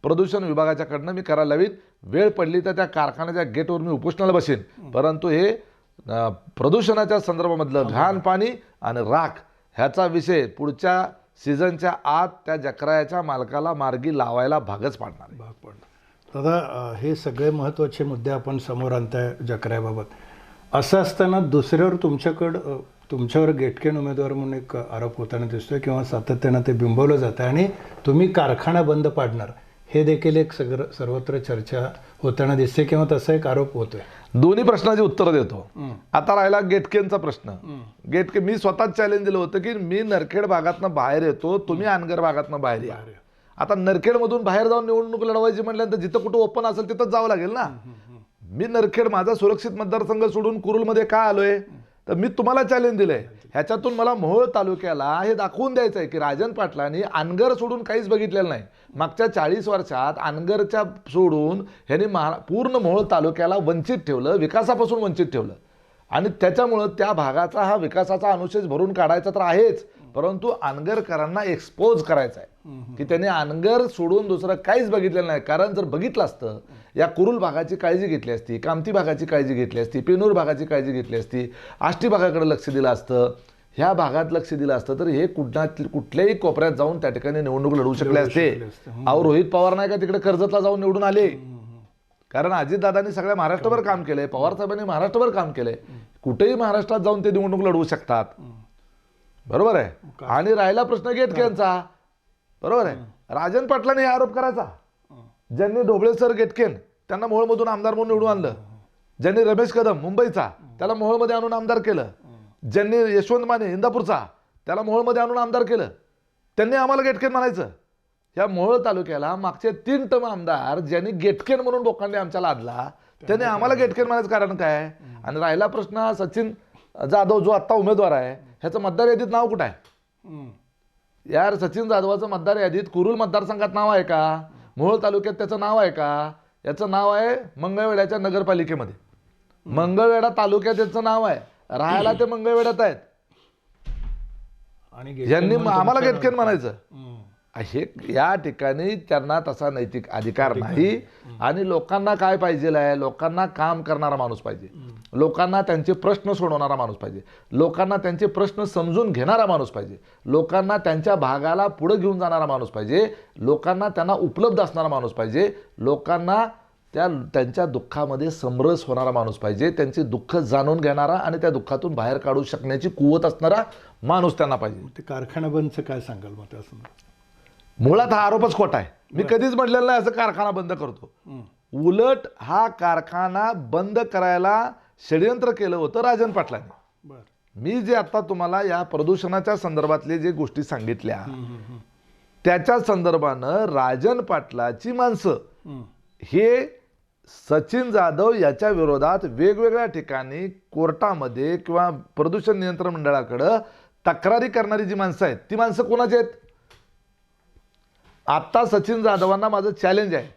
प्रदूषण विभागाच्याकडनं मी करायला लावीन. वेळ पडली तर त्या कारखान्याच्या गेटवर मी उपोषणाला बसेन. परंतु हे प्रदूषणाच्या संदर्भामधलं घाण पाणी आणि राख ह्याचा विषय पुढच्या सीझनच्या आत त्या जकरायाच्या मालकाला मार्गी लावायला भागच पाडणार आहे. भाग पडणार. दादा, हे सगळे महत्त्वाचे मुद्दे आपण समोर आणताय जकरायाबाबत. असं असताना दुसऱ्यावर तुमच्यावर गेटकेन उमेदवार म्हणून एक आरोप होताना दिसतोय किंवा सातत्यानं ते बिंबवलं जातं आणि तुम्ही कारखाना बंद पाडणार हे देखील एक सर्वत्र चर्चा होताना दिसते किंवा तसा एक आरोप होतोय. दोन्ही प्रश्नाची उत्तरं देतो. आता राहिला गेटकेनचा प्रश्न. गेटके मी स्वतःच चॅलेंज दिलं होतं की मी नरखेड भागातनं बाहेर येतो, तुम्ही अनगर भागातनं बाहेर या. आता नरखेडमधून बाहेर जाऊन निवडणूक लढवायची म्हटल्यानंतर जिथं कुठं ओपन असेल तिथंच जावं लागेल ना. मी नरखेड माझा सुरक्षित मतदारसंघ सोडून कुरुलमध्ये का आलोय तर मी तुम्हाला चॅलेंज दिलंय. ह्याच्यातून मला मोहोळ तालुक्याला हे दाखवून द्यायचं आहे की राजन पाटलांनी अनगर सोडून काहीच बघितलेलं नाही. मागच्या 40 वर्षात अनगरच्या सोडून ह्यांनी पूर्ण मोहोळ तालुक्याला वंचित ठेवलं, विकासापासून वंचित ठेवलं. आणि त्याच्यामुळं त्या भागाचा हा विकासाचा अनुशेष भरून काढायचा तर आहेच, परंतु अनगरकरांना एक्सपोज करायचा आहे की त्यांनी अनगर सोडून दुसरं काहीच बघितलेलं नाही. कारण जर बघितलं असतं, या कुरुल भागाची काळजी घेतली असती, कामती भागाची काळजी घेतली असती, पेनूर भागाची काळजी घेतली असती, आष्टी भागाकडे लक्ष दिलं असतं, ह्या भागात लक्ष दिलं असतं तर हे कुठल्याही कोपऱ्यात जाऊन त्या ठिकाणी निवडणूक लढवू शकले असते. अहो, रोहित पवार नाही का तिकडे कर्जतला जाऊन निवडून आले. कारण अजितदादांनी सगळ्या महाराष्ट्रभर काम केलंय, पवार साहेबांनी महाराष्ट्रभर काम केलंय. कुठेही महाराष्ट्रात जाऊन ते निवडणूक लढवू शकतात. बरोबर आहे. आणि राहिला प्रश्न गेटकेनचा, बरोबर आहे. राजन पाटलांनी हे आरोप करायचा. ज्यांनी ढोबळे सर गेटकेन त्यांना मोहोळमधून आमदार म्हणून निवडून आणलं, ज्यांनी रमेश कदम मुंबईचा त्याला मोहोळमध्ये आणून आमदार केलं, ज्यांनी यशवंत माने इंदापूरचा त्याला मोहोळमध्ये आणून आमदार केलं, त्यांनी आम्हाला गेटकेन म्हणायचं. या मोहोळ तालुक्याला मागचे 3 टर्म आमदार ज्यांनी गेटकेन म्हणून लोकांनी आमच्या लादला त्यांनी आम्हाला गेटकेन म्हणायचं कारण काय. आणि राहिला प्रश्न सचिन जाधव जो आत्ता उमेदवार आहे ह्याचं मतदार यादीत नाव कुठं आहे. यार, सचिन जाधवाचं मतदार यादीत कुरुल मतदारसंघात नाव आहे का, मोहोळ तालुक्यात त्याचं नाव आहे का. याचं नाव आहे मंगळवेढ्याच्या नगरपालिकेमध्ये, मंगळवेढा तालुक्यात याचं नाव आहे. राहायला ते मंगळवेढ्यात आहेत आणि यांनी आम्हाला गेटकेन म्हणायचं. हे या ठिकाणी त्यांना तसा नैतिक अधिकार नाही. आणि लोकांना काय पाहिजे आहे, लोकांना काम करणारा माणूस पाहिजे, लोकांना त्यांचे प्रश्न सोडवणारा माणूस पाहिजे, लोकांना त्यांचे प्रश्न समजून घेणारा माणूस पाहिजे, लोकांना त्यांच्या भागाला पुढे घेऊन जाणारा माणूस पाहिजे, लोकांना त्यांना उपलब्ध असणारा माणूस पाहिजे, लोकांना त्यांच्या दुःखामध्ये समरस होणारा माणूस पाहिजे, त्यांचे दुःख जाणून घेणारा आणि त्या दुःखातून बाहेर काढू शकण्याची कुवत असणारा माणूस त्यांना पाहिजे. ते कारखाना बंदचं काय सांगाल मग असं. मुळात हा आरोपच खोटा आहे. मी कधीच म्हटलेलं नाही असं कारखाना बंद करतो. उलट हा कारखाना बंद करायला षडयंत्र केलं होतं राजन पाटलांनी. मी जे आता तुम्हाला या प्रदूषणाच्या संदर्भातले जे गोष्टी सांगितल्या त्याच्या संदर्भानं राजन पाटलाची माणसं हे सचिन जाधव याच्या विरोधात वेगवेगळ्या ठिकाणी कोर्टामध्ये किंवा प्रदूषण नियंत्रण मंडळाकडं तक्रारी करणारी जी माणसं आहेत ती माणसं कोणाची आहेत? आता सचिन जाधवांना माझं चॅलेंज आहे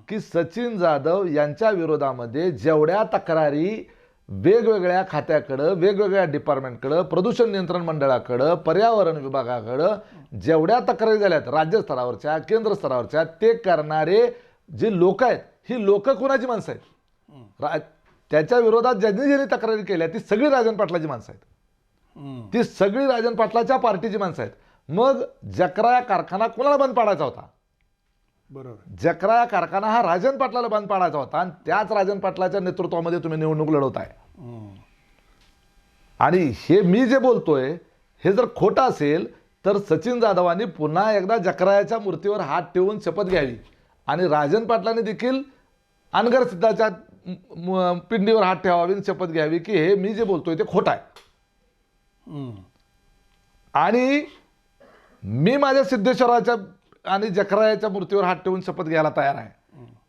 की सचिन जाधव यांच्या विरोधामध्ये जेवढ्या तक्रारी वेगवेगळ्या खात्याकडं, वेगवेगळ्या डिपार्टमेंटकडं, प्रदूषण नियंत्रण मंडळाकडं, पर्यावरण विभागाकडं जेवढ्या तक्रारी झाल्यात राज्य स्तरावरच्या, केंद्र स्तरावरच्या, ते करणारे जे लोक आहेत ही लोक कोणाची माणसं आहेत? त्याच्या विरोधात ज्यांनी ज्यांनी तक्रारी केल्या ती सगळी राजन पाटलाची माणसं आहेत. ती सगळी राजन पाटलाच्या पार्टीची माणसं आहेत. मग जकरा या कारखाना कोणाला बंद पाडायचा होता? बरोबर. जकरा या कारखाना हा राजन पाटलाला बंद पाडायचा होता आणि त्याच राजन पाटलाच्या नेतृत्वामध्ये तुम्ही निवडणूक लढवताय. आणि हे मी जे बोलतोय हे जर खोटं असेल तर सचिन जाधवांनी पुन्हा एकदा जकरायाच्या मूर्तीवर हात ठेवून शपथ घ्यावी आणि राजन पाटलांनी देखील अनगर सिद्धाच्या पिंडीवर हात ठेवावी आणि शपथ घ्यावी की हे मी जे बोलतोय ते खोटं आहे. आणि मी माझ्या सिद्धेश्वराच्या आणि जकरायाच्या मूर्तीवर हात ठेवून शपथ घ्यायला तयार आहे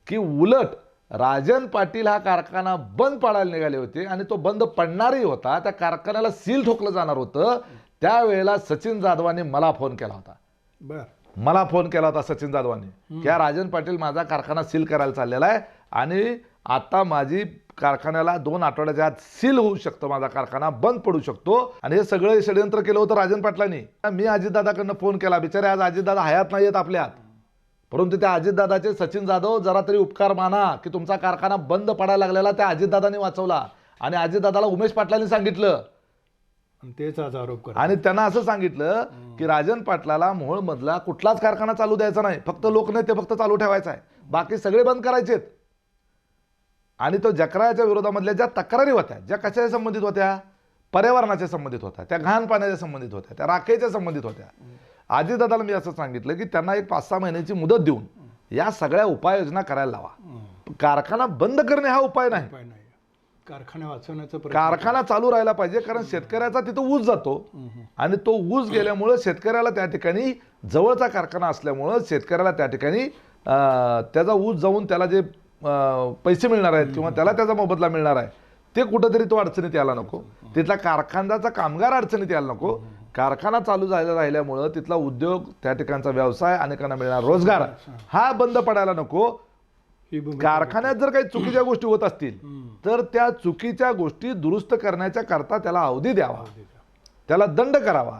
की उलट राजन पाटील हा कारखाना बंद पाडायला निघाले होते आणि तो बंद पडणारही होता. त्या कारखान्याला सील ठोकलं जाणार होतं. त्यावेळेला सचिन जाधवांनी मला फोन केला होता. मला फोन केला होता सचिन जाधवांनी की राजन पाटील माझा कारखाना सील करायला चाललेला आहे आणि आता माझी कारखान्याला 2 आठवड्याच्या आत सील होऊ शकतो, माझा कारखाना बंद पडू शकतो. आणि हे सगळं षडयंत्र केलं होतं राजन पाटलांनी. मी अजितदादाकडनं फोन केला. बिचारे आज अजितदादा हयात नाही आहेत आपल्यात, परंतु त्या अजितदादाचे सचिन जाधव जरा तरी उपकार माना की तुमचा कारखाना बंद पडायला लागलेला त्या अजितदादांनी वाचवला. आणि अजितदादाला उमेश पाटलांनी सांगितलं तेच आज आरोप करा. आणि त्यांना असं सांगितलं की राजन पाटलाला मोहोळमधला कुठलाच कारखाना चालू द्यायचा नाही, फक्त लोकनेते फक्त चालू ठेवायचा आहे, बाकी सगळे बंद करायचेत. आणि तो जकरायाच्या विरोधामधल्या ज्या तक्रारी होत्या ज्या कशाच्या संबंधित होत्या? पर्यावरणाच्या संबंधित होत्या, त्या घाण पाण्याच्या संबंधित होत्या, त्या राखेच्या संबंधित होत्या. अजितदादाला मी असं सांगितलं की त्यांना एक 5-6 महिन्याची मुदत देऊन या सगळ्या उपाययोजना करायला लावा. कारखाना बंद करणे हा उपाय नाही. कारखाना वाचवण्याचा कारखाना चालू राहायला पाहिजे, कारण शेतकऱ्याचा तिथं ऊस जातो आणि तो ऊस गेल्यामुळं शेतकऱ्याला त्या ठिकाणी जवळचा कारखाना असल्यामुळं शेतकऱ्याला त्या ठिकाणी त्याचा ऊस जाऊन त्याला जे पैसे मिळणार आहेत किंवा त्याला त्याचा मोबदला मिळणार आहे ते कुठंतरी तो अडचणीत यायला नको. तिथला कारखान्याचा कामगार अडचणीत यायला नको. कारखाना चालू झालेला राहिल्यामुळं तिथला उद्योग, त्या ठिकाणचा व्यवसाय, अनेकांना मिळणार रोजगार हा बंद पडायला नको. कारखान्यात जर काही चुकीच्या गोष्टी होत असतील तर त्या चुकीच्या गोष्टी दुरुस्त करण्याच्या करता त्याला अवधी द्यावा, त्याला दंड करावा,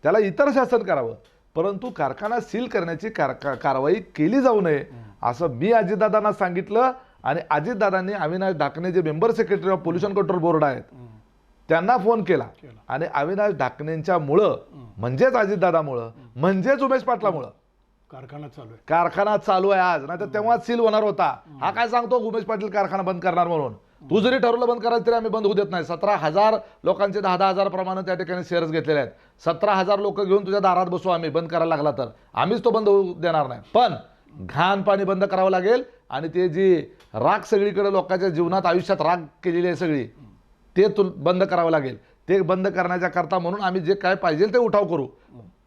त्याला इतर शासन करावं, परंतु कारखाना सील करण्याची कारवाई केली जाऊ नये असं मी अजितदादांना सांगितलं. आणि अजितदादांनी अविनाश ढाकणे जे member secretary of pollution control board आहेत त्यांना फोन केला आणि अविनाश ढाकणेंच्यामुळं म्हणजेच अजितदादामुळं म्हणजेच उमेश पाटलामुळं कारखाना चालू आहे आज, नाही तर तेव्हाच सील होणार होता. हा काय सांगतो उमेश पाटील कारखाना बंद करणार म्हणून? तू जरी ठरवलं बंद करायचं तरी आम्ही बंद होऊ देत नाही. 17,000 लोकांचे 10,000 प्रमाणे त्या ठिकाणी शेअर्स घेतलेले आहेत. 17,000 लोक घेऊन तुझ्या दारात बसू आम्ही, बंद करायला लागला तर आम्हीच तो बंद होऊ देणार नाही. पण घाण पाणी बंद करावं लागेल आणि ते जी राख सगळीकडे लोकांच्या जीवनात आयुष्यात राख केलेली आहे सगळी ते बंद करावं लागेल. ते बंद करण्याच्या करता म्हणून आम्ही जे काय पाहिजे ते उठाव करू.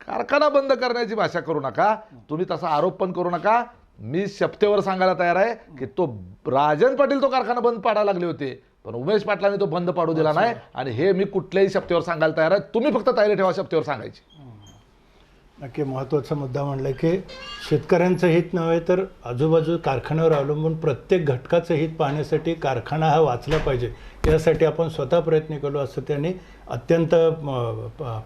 कारखाना बंद करण्याची भाषा करू नका, तुम्ही तसा आरोप पण करू नका. मी शपथेवर सांगायला तयार आहे की तो राजन पाटील तो कारखाना बंद पाडायला लागले होते, पण उमेश पाटलांनी तो बंद पाडू दिला नाही. आणि हे मी कुठल्याही शपथेवर सांगायला तयार आहे. तुम्ही फक्त तयारी ठेवा शपथेवर सांगायची. नक्की महत्त्वाचा मुद्दा म्हणलं की शेतकऱ्यांचं हित नव्हे तर आजूबाजू कारखान्यावर अवलंबून प्रत्येक घटकाचं हित पाहण्यासाठी कारखाना हा वाचला पाहिजे यासाठी आपण स्वतः प्रयत्न केलो असं त्यांनी अत्यंत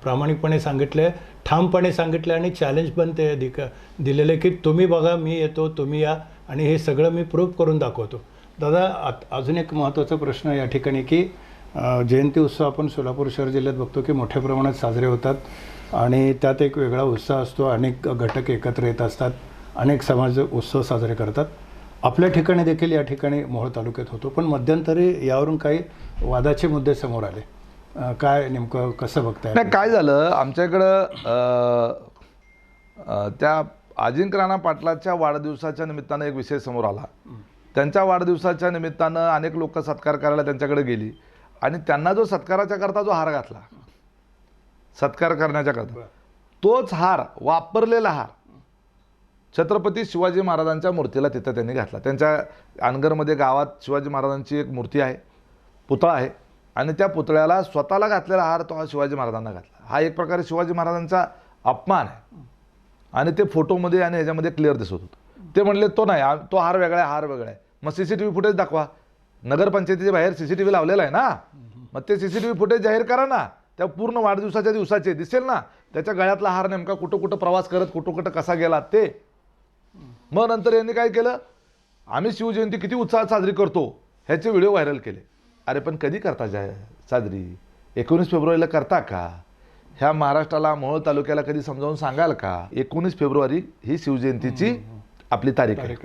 प्रामाणिकपणे सांगितलं आहे, ठामपणे सांगितलं आणि चॅलेंज पण ते दिलेलं आहे की तुम्ही बघा, मी येतो, तुम्ही या आणि हे सगळं मी प्रूव्ह करून दाखवतो. दादा अजून एक महत्त्वाचा प्रश्न या ठिकाणी की जयंती उत्सव आपण सोलापूर शहर जिल्ह्यात बघतो की मोठ्या प्रमाणात साजरे होतात आणि त्यात एक वेगळा उत्साह असतो. अनेक घटक एकत्र येत असतात, अनेक समाज उत्सव साजरे करतात. आपल्या ठिकाणी देखील या ठिकाणी मोहोळ तालुक्यात होतो, पण मध्यंतरी यावरून काही वादाचे मुद्दे समोर आले. काय नेमकं कसं बघताय? नाही, काय झालं आमच्याकडं त्या अजिंक्य राणा पाटलाच्या वाढदिवसाच्या निमित्तानं एक विषय समोर आला. त्यांच्या वाढदिवसाच्या निमित्तानं अनेक लोक सत्कार करायला त्यांच्याकडे गेली आणि त्यांना जो सत्काराच्या करता जो हार घातला, सत्कार करण्याच्या करता तोच हार, वापरलेला हार छत्रपती शिवाजी महाराजांच्या मूर्तीला तिथं त्यांनी घातला. त्यांच्या अनगरमध्ये गावात शिवाजी महाराजांची एक मूर्ती आहे, पुतळा आहे, आणि त्या पुतळ्याला स्वतःला घातलेला हार तो हा शिवाजी महाराजांना घातला. हा एक प्रकारे शिवाजी महाराजांचा अपमान आहे आणि ते फोटोमध्ये आणि ह्याच्यामध्ये क्लिअर दिसत होतं. ते म्हणले तो नाही, तो हार वेगळा आहे, हार वेगळा आहे. मग CCTV फुटेज दाखवा. नगरपंचायतीच्या बाहेर CCTV लावलेला आहे ना, मग ते CCTV फुटेज जाहीर करा ना. त्या पूर्ण वाढदिवसाच्या दिवसाचे दिसेल ना, त्याच्या गळ्यातला हार नेमका कुठं कुठं प्रवास करत कुठं कुठं कसा गेला ते. मग नंतर यांनी काय केलं, आम्ही शिवजयंती किती उत्साहात साजरी करतो ह्याचे व्हिडिओ व्हायरल केले. अरे पण कधी करता साजरी? 19 फेब्रुवारीला करता का? ह्या महाराष्ट्राला मोहोळ तालुक्याला कधी समजावून सांगाल का? 19 फेब्रुवारी ही शिवजयंतीची आपली तारीख आहे.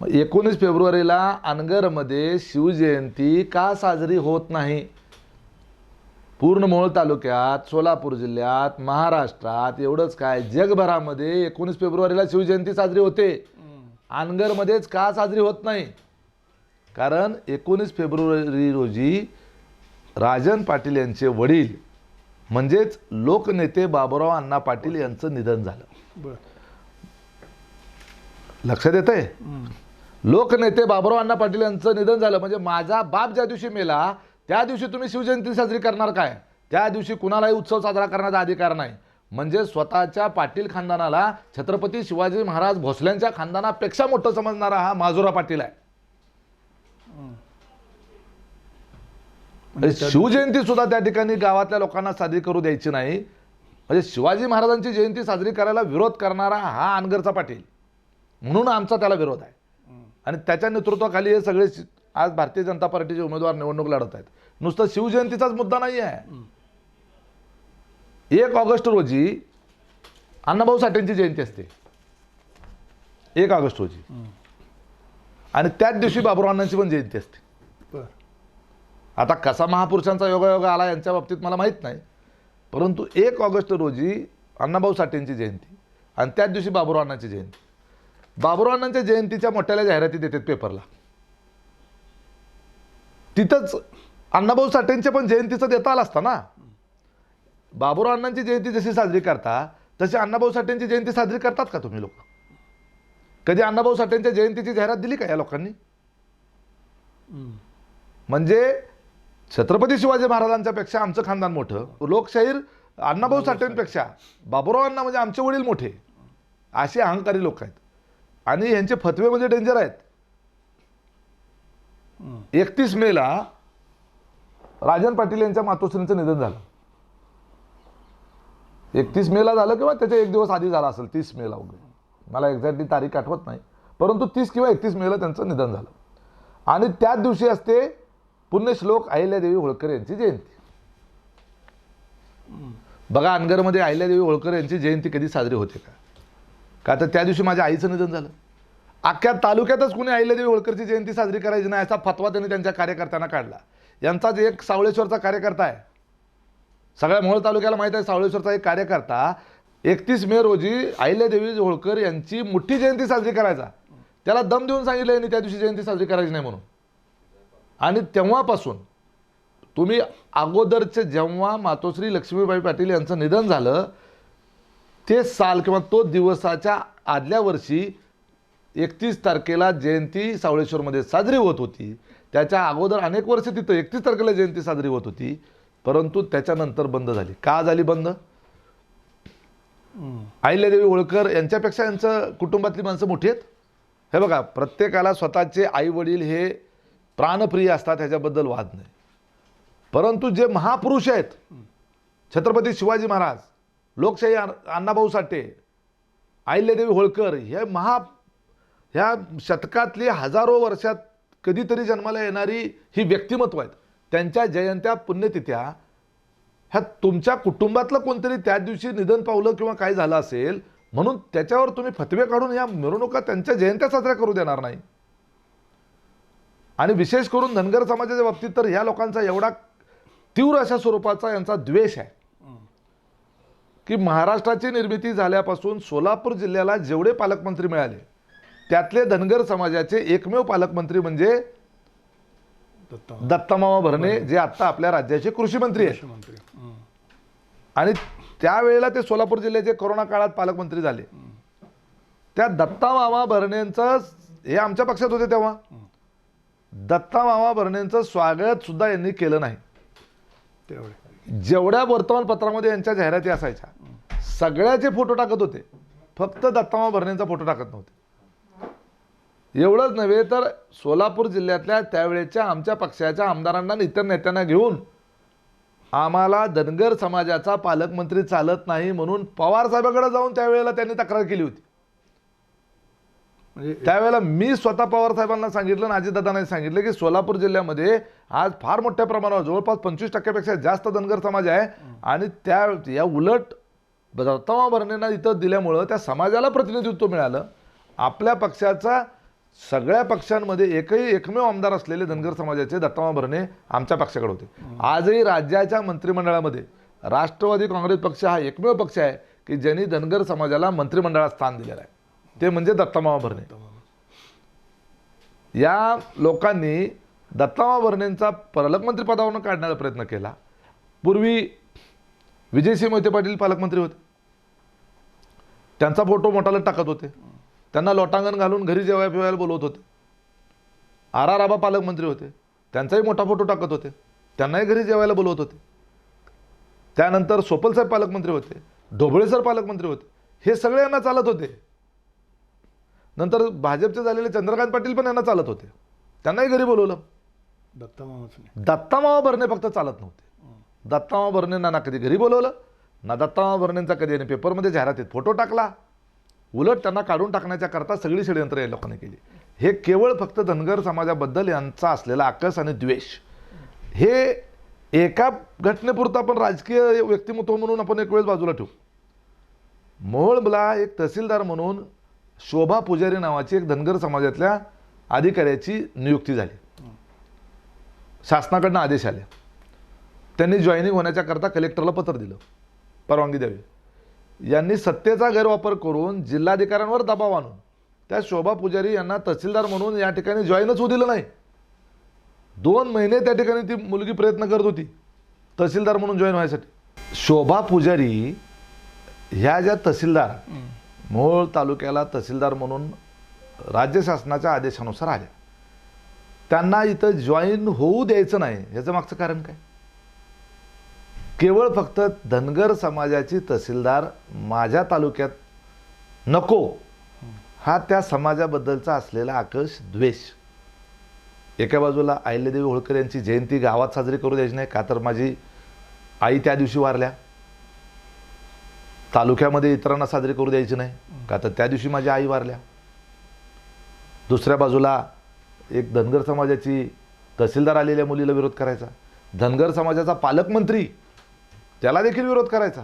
मग 19 फेब्रुवारीला अनगरमध्ये शिवजयंती का साजरी होत नाही? पूर्ण मोहोळ तालुक्यात, सोलापूर जिल्ह्यात, महाराष्ट्रात, एवढंच काय जगभरामध्ये 19 फेब्रुवारीला शिवजयंती साजरी होते. अनगरमध्येच का साजरी होत नाही? कारण 19 फेब्रुवारी रोजी राजन पाटील यांचे वडील म्हणजेच लोकनेते बाबुराव अण्णा पाटील यांचं निधन झालं. लक्षात येतंय? लोकनेते बाबुराव अण्णा पाटील यांचं निधन झालं म्हणजे माझा बाप ज्या दिवशी मेला त्या दिवशी तुम्ही शिवजयंती साजरी करणार काय? त्या दिवशी कुणालाही उत्सव साजरा करण्याचा अधिकार नाही. म्हणजे स्वतःच्या पाटील खानदानाला छत्रपती शिवाजी महाराज भोसल्यांच्या खानदानापेक्षा मोठं समजणारा हा माजुरा पाटील आहे. शिवजयंती सुद्धा त्या ठिकाणी गावातल्या लोकांना साजरी करू द्यायची नाही. म्हणजे शिवाजी महाराजांची जयंती साजरी करायला विरोध करणारा हा अनगरचा पाटील, म्हणून आमचा त्याला विरोध आहे. आणि त्याच्या नेतृत्वाखाली हे सगळे आज भारतीय जनता पार्टीचे उमेदवार निवडणूक लढत आहेत. नुसतं शिवजयंतीचाच मुद्दा नाही आहे. 1 ऑगस्ट रोजी अण्णाभाऊ साठेंची जयंती असते, 1 ऑगस्ट रोजी, आणि त्याच दिवशी बाबुराव अण्णांची पण जयंती असते. आता कसा महापुरुषांचा योगायोग आला यांच्या बाबतीत मला माहीत नाही, परंतु 1 ऑगस्ट रोजी अण्णाभाऊ साठेंची जयंती आणि त्याच दिवशी बाबुराव अण्णांची जयंती. बाबुराव अण्णांच्या जयंतीच्या मोठ्याल्या जाहिराती देतात पेपरला, तिथंच अण्णाभाऊ साठेंच्या पण जयंतीचं देता आलं असतं ना. बाबुराव अण्णांची जयंती जशी साजरी करता तशी अण्णाभाऊ साठेंची जयंती साजरी करतात का तुम्ही लोक? कधी अण्णाभाऊ साठेंच्या जयंतीची जाहिरात दिली का या लोकांनी? म्हणजे छत्रपती शिवाजी महाराजांच्या पेक्षा आमचं खानदान मोठं, लोकशाहीर अण्णाभाऊ साठेंपेक्षा बाबुराव अण्णा म्हणजे आमचे वडील मोठे, असे अहंकारी लोक आहेत. आणि यांचे फतवे म्हणजे डेंजर आहेत. 31 मेला राजन पाटील यांच्या मातोश्रींचं निधन झालं. 31 मेला झालं किंवा त्याच्या 1 दिवस आधी झाला असेल, 30 मेला वगैरे, मला एक्झॅक्टली तारीख आठवत नाही, परंतु 30 किंवा 31 मेला त्यांचं निधन झालं. आणि त्याच दिवशी असते पुण्यश्लोक अहिल्यादेवी होळकर यांची जयंती. बघा अनगरमध्ये अहिल्यादेवी होळकर यांची जयंती कधी साजरी होते का? का तर त्या दिवशी माझ्या आईचं निधन झालं. अख्ख्या तालुक्यातच कुणी अहिल्यादेवी होळकरची जयंती साजरी करायची नाही असा फतवा त्यांनी त्यांच्या कार्यकर्त्यांना काढला. यांचा जे एक सावळेश्वरचा कार्यकर्ता आहे, सगळ्या मोहोळ तालुक्याला माहीत आहे, सावळेश्वरचा एक कार्यकर्ता 31 मे रोजी अहिल्यादेवी होळकर यांची मोठी जयंती साजरी करायचा. त्याला दम देऊन सांगितलं यांनी त्या दिवशी जयंती साजरी करायची नाही म्हणून. आणि तेव्हापासून तुम्ही अगोदरचे जेव्हा मातोश्री लक्ष्मीबाई पाटील यांचं निधन झालं ते साल किंवा तो दिवसाच्या आदल्या वर्षी 31 तारखेला जयंती सावळेश्वरमध्ये साजरी होत होती. त्याच्या अगोदर अनेक वर्ष तिथं 31 तारखेला जयंती साजरी होत होती, परंतु त्याच्यानंतर बंद झाली. का झाली बंद? अहिल्यादेवी होळकर यांच्यापेक्षा यांचं कुटुंबातली माणसं मोठी आहेत. हे बघा, प्रत्येकाला स्वतःचे आई वडील हे प्राणप्रिय असतात, ह्याच्याबद्दल वाद नाही. परंतु जे महापुरुष आहेत, छत्रपती शिवाजी महाराज, लोकशाही अण्णाभाऊ साठे, अहिल्यादेवी होळकर, ह्या शतकातली हजारो वर्षात कधीतरी जन्माला येणारी ही व्यक्तिमत्व आहेत. त्यांच्या जयंत्या पुण्यतिथ्या ह्या तुमच्या कुटुंबातलं कोणतरी त्याच दिवशी निधन पावलं किंवा काय झालं असेल म्हणून त्याच्यावर तुम्ही फतवे काढून या मिरवणुका त्यांच्या जयंत्या साजऱ्या करू देणार नाही. आणि विशेष करून धनगर समाजाच्या बाबतीत तर ह्या लोकांचा एवढा तीव्र अशा स्वरूपाचा यांचा द्वेष आहे की महाराष्ट्राची निर्मिती झाल्यापासून सोलापूर जिल्ह्याला जेवढे पालकमंत्री मिळाले त्यातले धनगर समाजाचे एकमेव पालकमंत्री म्हणजे दत्तामामा भरणे, जे आता आपल्या राज्याचे कृषी मंत्री आहेत. आणि त्यावेळेला ते सोलापूर जिल्ह्याचे कोरोना काळात पालकमंत्री झाले. त्या दत्ता मामा भरणेंचं, हे आमच्या पक्षात होते तेव्हा, दत्ता मामा भरणेंचं स्वागत सुद्धा यांनी केलं नाही. तेवढे जेवढ्या वर्तमानपत्रामध्ये यांच्या जाहिराती असायच्या सगळ्याचे फोटो टाकत होते, फक्त दत्ता मामा भरणेंचा फोटो टाकत नव्हते. एवढंच नव्हे तर सोलापूर जिल्ह्यातल्या त्यावेळेच्या आमच्या पक्षाच्या आमदारांना आणि इतर नेत्यांना घेऊन आम्हाला धनगर समाजाचा पालकमंत्री चालत नाही म्हणून पवार साहेबांकडे जाऊन त्यावेळेला त्यांनी तक्रार केली होती. म्हणजे त्यावेळेला मी स्वतः पवार साहेबांना सांगितलं आणि अजितदादांनी सांगितलं की सोलापूर जिल्ह्यामध्ये आज फार मोठ्या प्रमाणावर जवळपास 25% जास्त धनगर समाज आहे आणि त्या या उलट दत्ता भरणेंना इथं दिल्यामुळं त्या समाजाला प्रतिनिधित्व मिळालं. आपल्या पक्षाचा सगळ्या पक्षांमध्ये एकमेव आमदार असलेले धनगर समाजाचे दत्ता भरणे आमच्या पक्षाकडे होते. आजही राज्याच्या मंत्रिमंडळामध्ये राष्ट्रवादी काँग्रेस पक्ष हा एकमेव पक्ष आहे की ज्यांनी धनगर समाजाला मंत्रिमंडळात स्थान दिलेलं आहे, ते म्हणजे दत्ता भरणे. या लोकांनी दत्ता भरणेंचा पालकमंत्री पदावरून काढण्याचा प्रयत्न केला. पूर्वी विजयसिंह मोहिते पाटील पालकमंत्री होते, त्यांचा फोटो मोठाला टाकत होते, त्यांना लोटांगण घालून घरी जेवायला फिवायला बोलवत होते. आर आबा पालकमंत्री होते, त्यांचाही मोठा फोटो टाकत होते, त्यांनाही घरी जेवायला बोलवत होते. त्यानंतर सोपलसाहेब पालकमंत्री होते, ढोबळे सर पालकमंत्री होते, हे सगळे यांना चालत होते. नंतर भाजपचे झालेले चंद्रकांत पाटील पण यांना चालत होते, त्यांनाही घरी बोलवलं. दत्ता मामाच दत्ता मामा भरणे फक्त चालत नव्हते. दत्ता मामा भरणेंना ना कधी घरी बोलवलं ना दत्ता मामा भरणेंचा कधी यांनी पेपरमध्ये जाहिरातीत फोटो टाकला. उलट त्यांना काढून टाकण्याच्या करता सगळी षडयंत्र या लोकांनी केली. हे केवळ फक्त धनगर समाजाबद्दल यांचा असलेला आकस आणि द्वेष, हे एका घटनेपुरतं आपण राजकीय व्यक्तिमत्व म्हणून आपण एक वेळेस बाजूला ठेवू. मोहोळला एक तहसीलदार म्हणून शोभा पुजारी नावाची एक धनगर समाजातल्या अधिकाऱ्याची नियुक्ती झाली. शासनाकडनं आदेश आले, त्यांनी जॉईनिंग होण्याच्या करता कलेक्टरला पत्र दिलं, परवानगी द्यावी. यांनी सत्तेचा गैरवापर करून जिल्हाधिकाऱ्यांवर दबाव आणून त्या शोभा पुजारी यांना तहसीलदार म्हणून या ठिकाणी जॉईनच होऊ दिलं नाही. 2 महिने त्या ठिकाणी ती मुलगी प्रयत्न करत होती तहसीलदार म्हणून जॉईन व्हायसाठी. शोभा पुजारी ह्या ज्या तहसीलदार मोहोळ तालुक्याला तहसीलदार म्हणून राज्य शासनाच्या आदेशानुसार आल्या, त्यांना इथं जॉईन होऊ द्यायचं नाही. ह्याचं मागचं कारण काय? केवळ फक्त धनगर समाजाची तहसीलदार माझ्या तालुक्यात नको, हा त्या समाजाबद्दलचा असलेला आकर्ष द्वेष. एका बाजूला अहिल्यादेवी होळकर यांची जयंती गावात साजरी करू द्यायची नाही का, तर माझी आई त्या दिवशी वारल्या. तालुक्यामध्ये इतरांना साजरी करू द्यायची नाही का, तर त्या दिवशी माझी आई वारल्या. दुसऱ्या बाजूला एक धनगर समाजाची तहसीलदार आलेल्या मुलीला विरोध करायचा, धनगर समाजाचा पालकमंत्री त्याला देखील विरोध करायचा.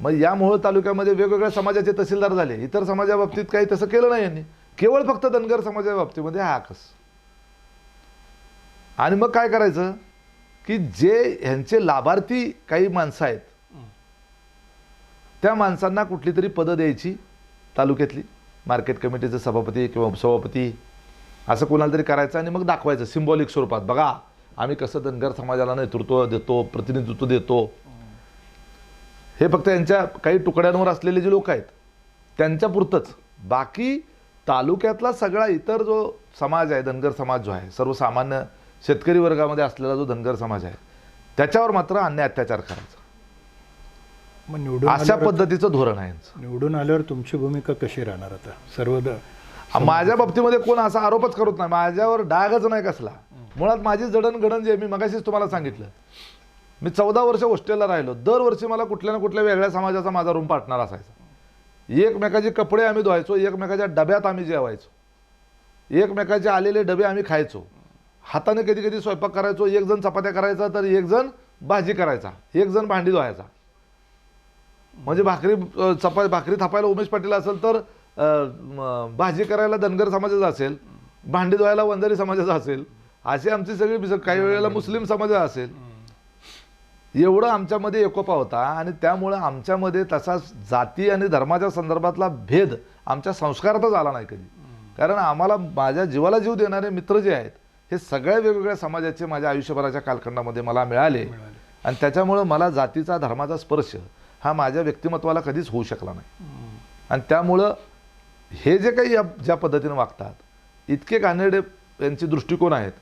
मग या मोहोळ तालुक्यामध्ये वेगवेगळ्या समाजाचे तहसीलदार झाले, इतर समाजाबाबतीत काही तसं केलं नाही यांनी, केवळ फक्त धनगर समाजाच्या बाबतीमध्ये हा आकस. आणि मग काय करायचं की जे ह्यांचे लाभार्थी काही माणसं आहेत त्या माणसांना कुठली तरी पदं द्यायची तालुक्यातली, मार्केट कमिटीचे सभापती किंवा उपसभापती असं कोणाला तरी करायचं आणि मग दाखवायचं सिम्बॉलिक स्वरूपात, बघा आम्ही कसं धनगर समाजाला नेतृत्व देतो, प्रतिनिधित्व देतो. हे फक्त यांच्या काही तुकड्यांवर असलेले जे लोक आहेत त्यांच्या पुरतंच. बाकी तालुक्यातला सगळा इतर जो समाज आहे, धनगर समाज जो आहे, सर्वसामान्य शेतकरी वर्गामध्ये असलेला जो धनगर समाज आहे, त्याच्यावर मात्र अन्याय अत्याचार करायचा. मग निवडून अशा आल्यावर पद्धतीचं धोरण आहे यांचं. निवडून आल्यावर तुमची भूमिका कशी राहणार आता? सर्व माझ्या बाबतीमध्ये कोण असा आरोपच करत नाही, माझ्यावर डागच नाही कसला. मुळात माझी जडणघडण जे मी मगाशीच तुम्हाला सांगितलं, मी 14 वर्ष हॉस्टेलला राहिलो. दरवर्षी मला कुठल्या ना कुठल्या वेगळ्या समाजाचा माझा रूम पार्टनर असायचा. एकमेकाचे कपडे आम्ही धुवायचो, एकमेकाच्या डब्यात आम्ही जेवायचो, एकमेकाचे आलेले डबे आम्ही खायचो, हाताने कधी कधी स्वयंपाक करायचो. एक जण चपात्या करायचा तर एक जण भाजी करायचा, एक जण भांडी धुवायचा. म्हणजे भाकरी थापायला उमेश पाटील असेल तर भाजी करायला धनगर समाजाचा असेल, भांडी धुवायला वंजारी समाजाचा असेल, अशी आमची सगळी, काही वेळेला मुस्लिम समाजाचा असेल. एवढं आमच्यामध्ये एकोपा होता आणि त्यामुळं आमच्यामध्ये तसा जाती आणि धर्माच्या संदर्भातला भेद आमच्या संस्कारातच आला नाही कधी. कारण आम्हाला माझ्या जीवाला जीव देणारे मित्र जे आहेत हे सगळ्या वेगवेगळ्या समाजाचे माझ्या आयुष्यभराच्या कालखंडामध्ये मला मिळाले आणि त्याच्यामुळं मला जातीचा धर्माचा स्पर्श हा माझ्या व्यक्तिमत्वाला कधीच होऊ शकला नाही. आणि त्यामुळं हे जे काही ज्या पद्धतीने वागतात, इतके घाणेरडे यांचे दृष्टिकोन आहेत,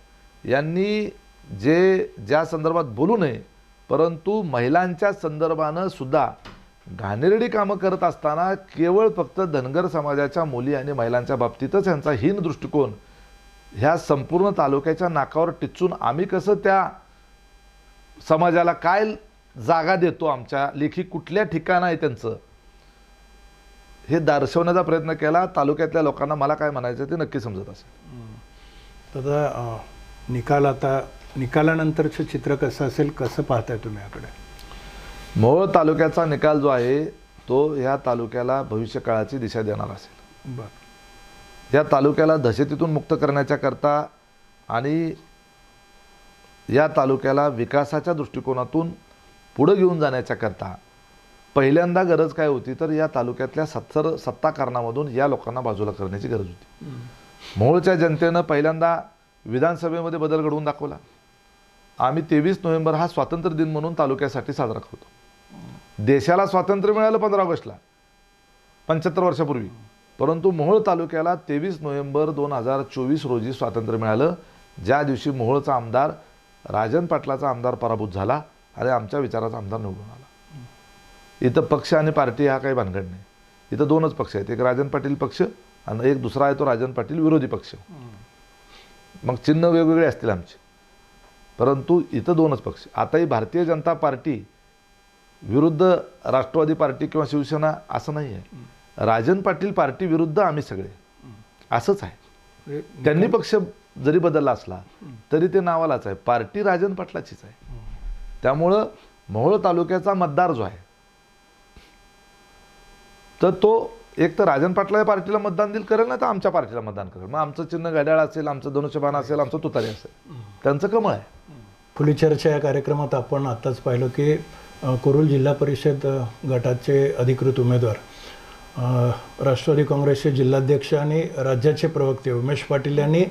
यांनी ज्या संदर्भात बोलू नये, परंतु महिलांच्या संदर्भानं सुद्धा घाणेरडी कामं करत असताना केवळ फक्त धनगर समाजाच्या मुली आणि महिलांच्या बाबतीतच यांचा हीन दृष्टिकोन ह्या संपूर्ण तालुक्याच्या नाकावर टिचून आम्ही कसं त्या समाजाला काय जागा देतो, आमच्या लेखी कुठल्या ठिकाणं आहे त्यांचं, हे दर्शवण्याचा प्रयत्न केला. तालुक्यातल्या लोकांना मला काय म्हणायचं ते नक्की समजत असेल. आता निकालानंतरचं चित्र कसं असेल, कसं पाहताय तुम्ही याकडे? मोहोळ तालुक्याचा निकाल जो आहे तो ह्या तालुक्याला भविष्यकाळाची दिशा देणार असेल. बरं. या तालुक्याला दहशतीतून मुक्त करण्याच्या करता आणि या तालुक्याला विकासाच्या दृष्टिकोनातून पुढे घेऊन जाण्याच्या करता पहिल्यांदा गरज काय होती, तर या तालुक्यातल्या सत्ता कारणामधून या लोकांना बाजूला करण्याची गरज होती. मोहोळच्या जनतेनं पहिल्यांदा विधानसभेमध्ये बदल घडवून दाखवला. आम्ही 23 नोव्हेंबर हा स्वातंत्र्य दिन म्हणून तालुक्यासाठी साजरा करतो. देशाला स्वातंत्र्य मिळालं 15 ऑगस्टला 75 वर्षापूर्वी, परंतु मोहोळ तालुक्याला 23 नोव्हेंबर 2024 रोजी स्वातंत्र्य मिळालं, ज्या दिवशी मोहोळचा आमदार राजन पाटलाचा आमदार पराभूत झाला आणि आमच्या विचाराचा आमदार निवडून आला. इथं पक्ष आणि पार्टी हा काही भानगड नाही. इथं दोनच पक्ष आहेत, एक राजन पाटील पक्ष आणि एक दुसरा आहे तो राजन पाटील विरोधी पक्ष. मग चिन्ह वेगवेगळे असतील आमचे, परंतु इथं दोनच पक्ष. आताही भारतीय जनता पार्टी विरुद्ध राष्ट्रवादी पार्टी किंवा शिवसेना असं नाही आहे. राजन पाटील पार्टी विरुद्ध आम्ही सगळे असंच आहे. त्यांनी पक्ष जरी बदलला असला तरी ते नावालाच आहे, पार्टी राजन पाटलाचीच आहे. त्यामुळं मोहोळ तालुक्याचा मतदार जो आहे तर तो एक तर राजन पाटला या पार्टीला मतदान करेल, ना तर आमच्या पार्टीला मतदान करेल. मग आमचं चिन्ह घड्याळ असेल, आमचं धनुष्यबाण असेल, आमचं तुतारी असेल, त्यांचं कमळ आहे. खुली चर्चा या कार्यक्रमात आपण आताच पाहिलं की कुरुल जिल्हा परिषद गटाचे अधिकृत उमेदवार राष्ट्रवादी काँग्रेसचे जिल्हाध्यक्ष आणि राज्याचे प्रवक्ते उमेश पाटील यांनी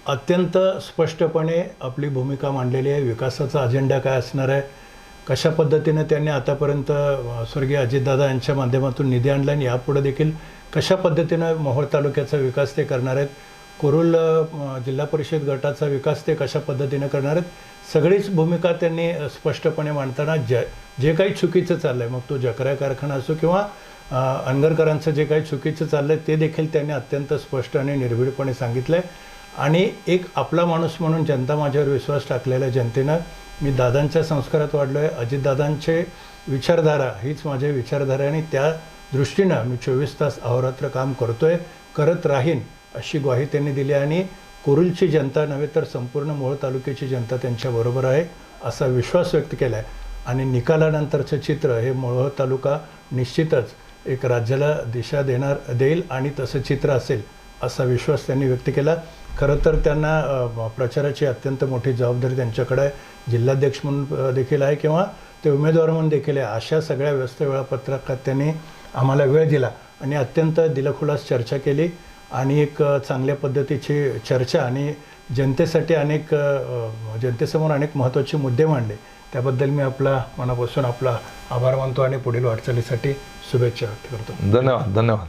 अत्यंत स्पष्टपणे आपली भूमिका मांडलेली आहे. विकासाचा अजेंडा काय असणार आहे, कशा पद्धतीने त्यांनी आतापर्यंत स्वर्गीय अजितदादा यांच्या माध्यमातून निधी आणला आणि यापुढे देखील कशा पद्धतीनं मोहोळ तालुक्याचा विकास ते करणार आहेत, कुरुल जिल्हा परिषद गटाचा विकास ते कशा पद्धतीने करणार आहेत, सगळीच भूमिका त्यांनी स्पष्टपणे मांडताना जे काही चुकीचं चाललं आहे, मग तो जकरा कारखाना असो किंवा अनगरकरांचं जे काही चुकीचं चाललं आहे ते देखील त्यांनी अत्यंत स्पष्ट आणि निर्भीडपणे सांगितलं आहे. आणि एक आपला माणूस म्हणून जनता माझ्यावर विश्वास टाकलेल्या जनतेनं मी दादांच्या संस्कारात वाढलो आहे, अजितदादांचे विचारधारा हीच माझी विचारधारा आहे आणि त्या दृष्टीनं मी 24 तास अहोरात्र काम करत राहीन अशी ग्वाही त्यांनी दिली. आणि कुरुलची जनता नव्हे तर संपूर्ण मोहोळ तालुक्याची जनता त्यांच्याबरोबर आहे असा विश्वास व्यक्त केला आहे. आणि निकालानंतरचं चित्र हे मोहोळ तालुका निश्चितच एक राज्याला दिशा देईल आणि तसं चित्र असेल असा विश्वास त्यांनी व्यक्त केला. खरं तर त्यांना प्रचाराची अत्यंत मोठी जबाबदारी त्यांच्याकडे आहे. जिल्हाध्यक्ष म्हणून देखील आहे किंवा ते उमेदवार म्हणून देखील आहे. अशा सगळ्या व्यस्त वेळापत्रकात त्यांनी आम्हाला वेळ दिला आणि अत्यंत दिलखुलास चर्चा केली आणि एक चांगल्या पद्धतीची चर्चा आणि जनतेसमोर अनेक महत्त्वाचे मुद्दे मांडले. त्याबद्दल मी मनापासून आपला आभार मानतो आणि पुढील वाटचालीसाठी शुभेच्छा व्यक्त करतो. धन्यवाद.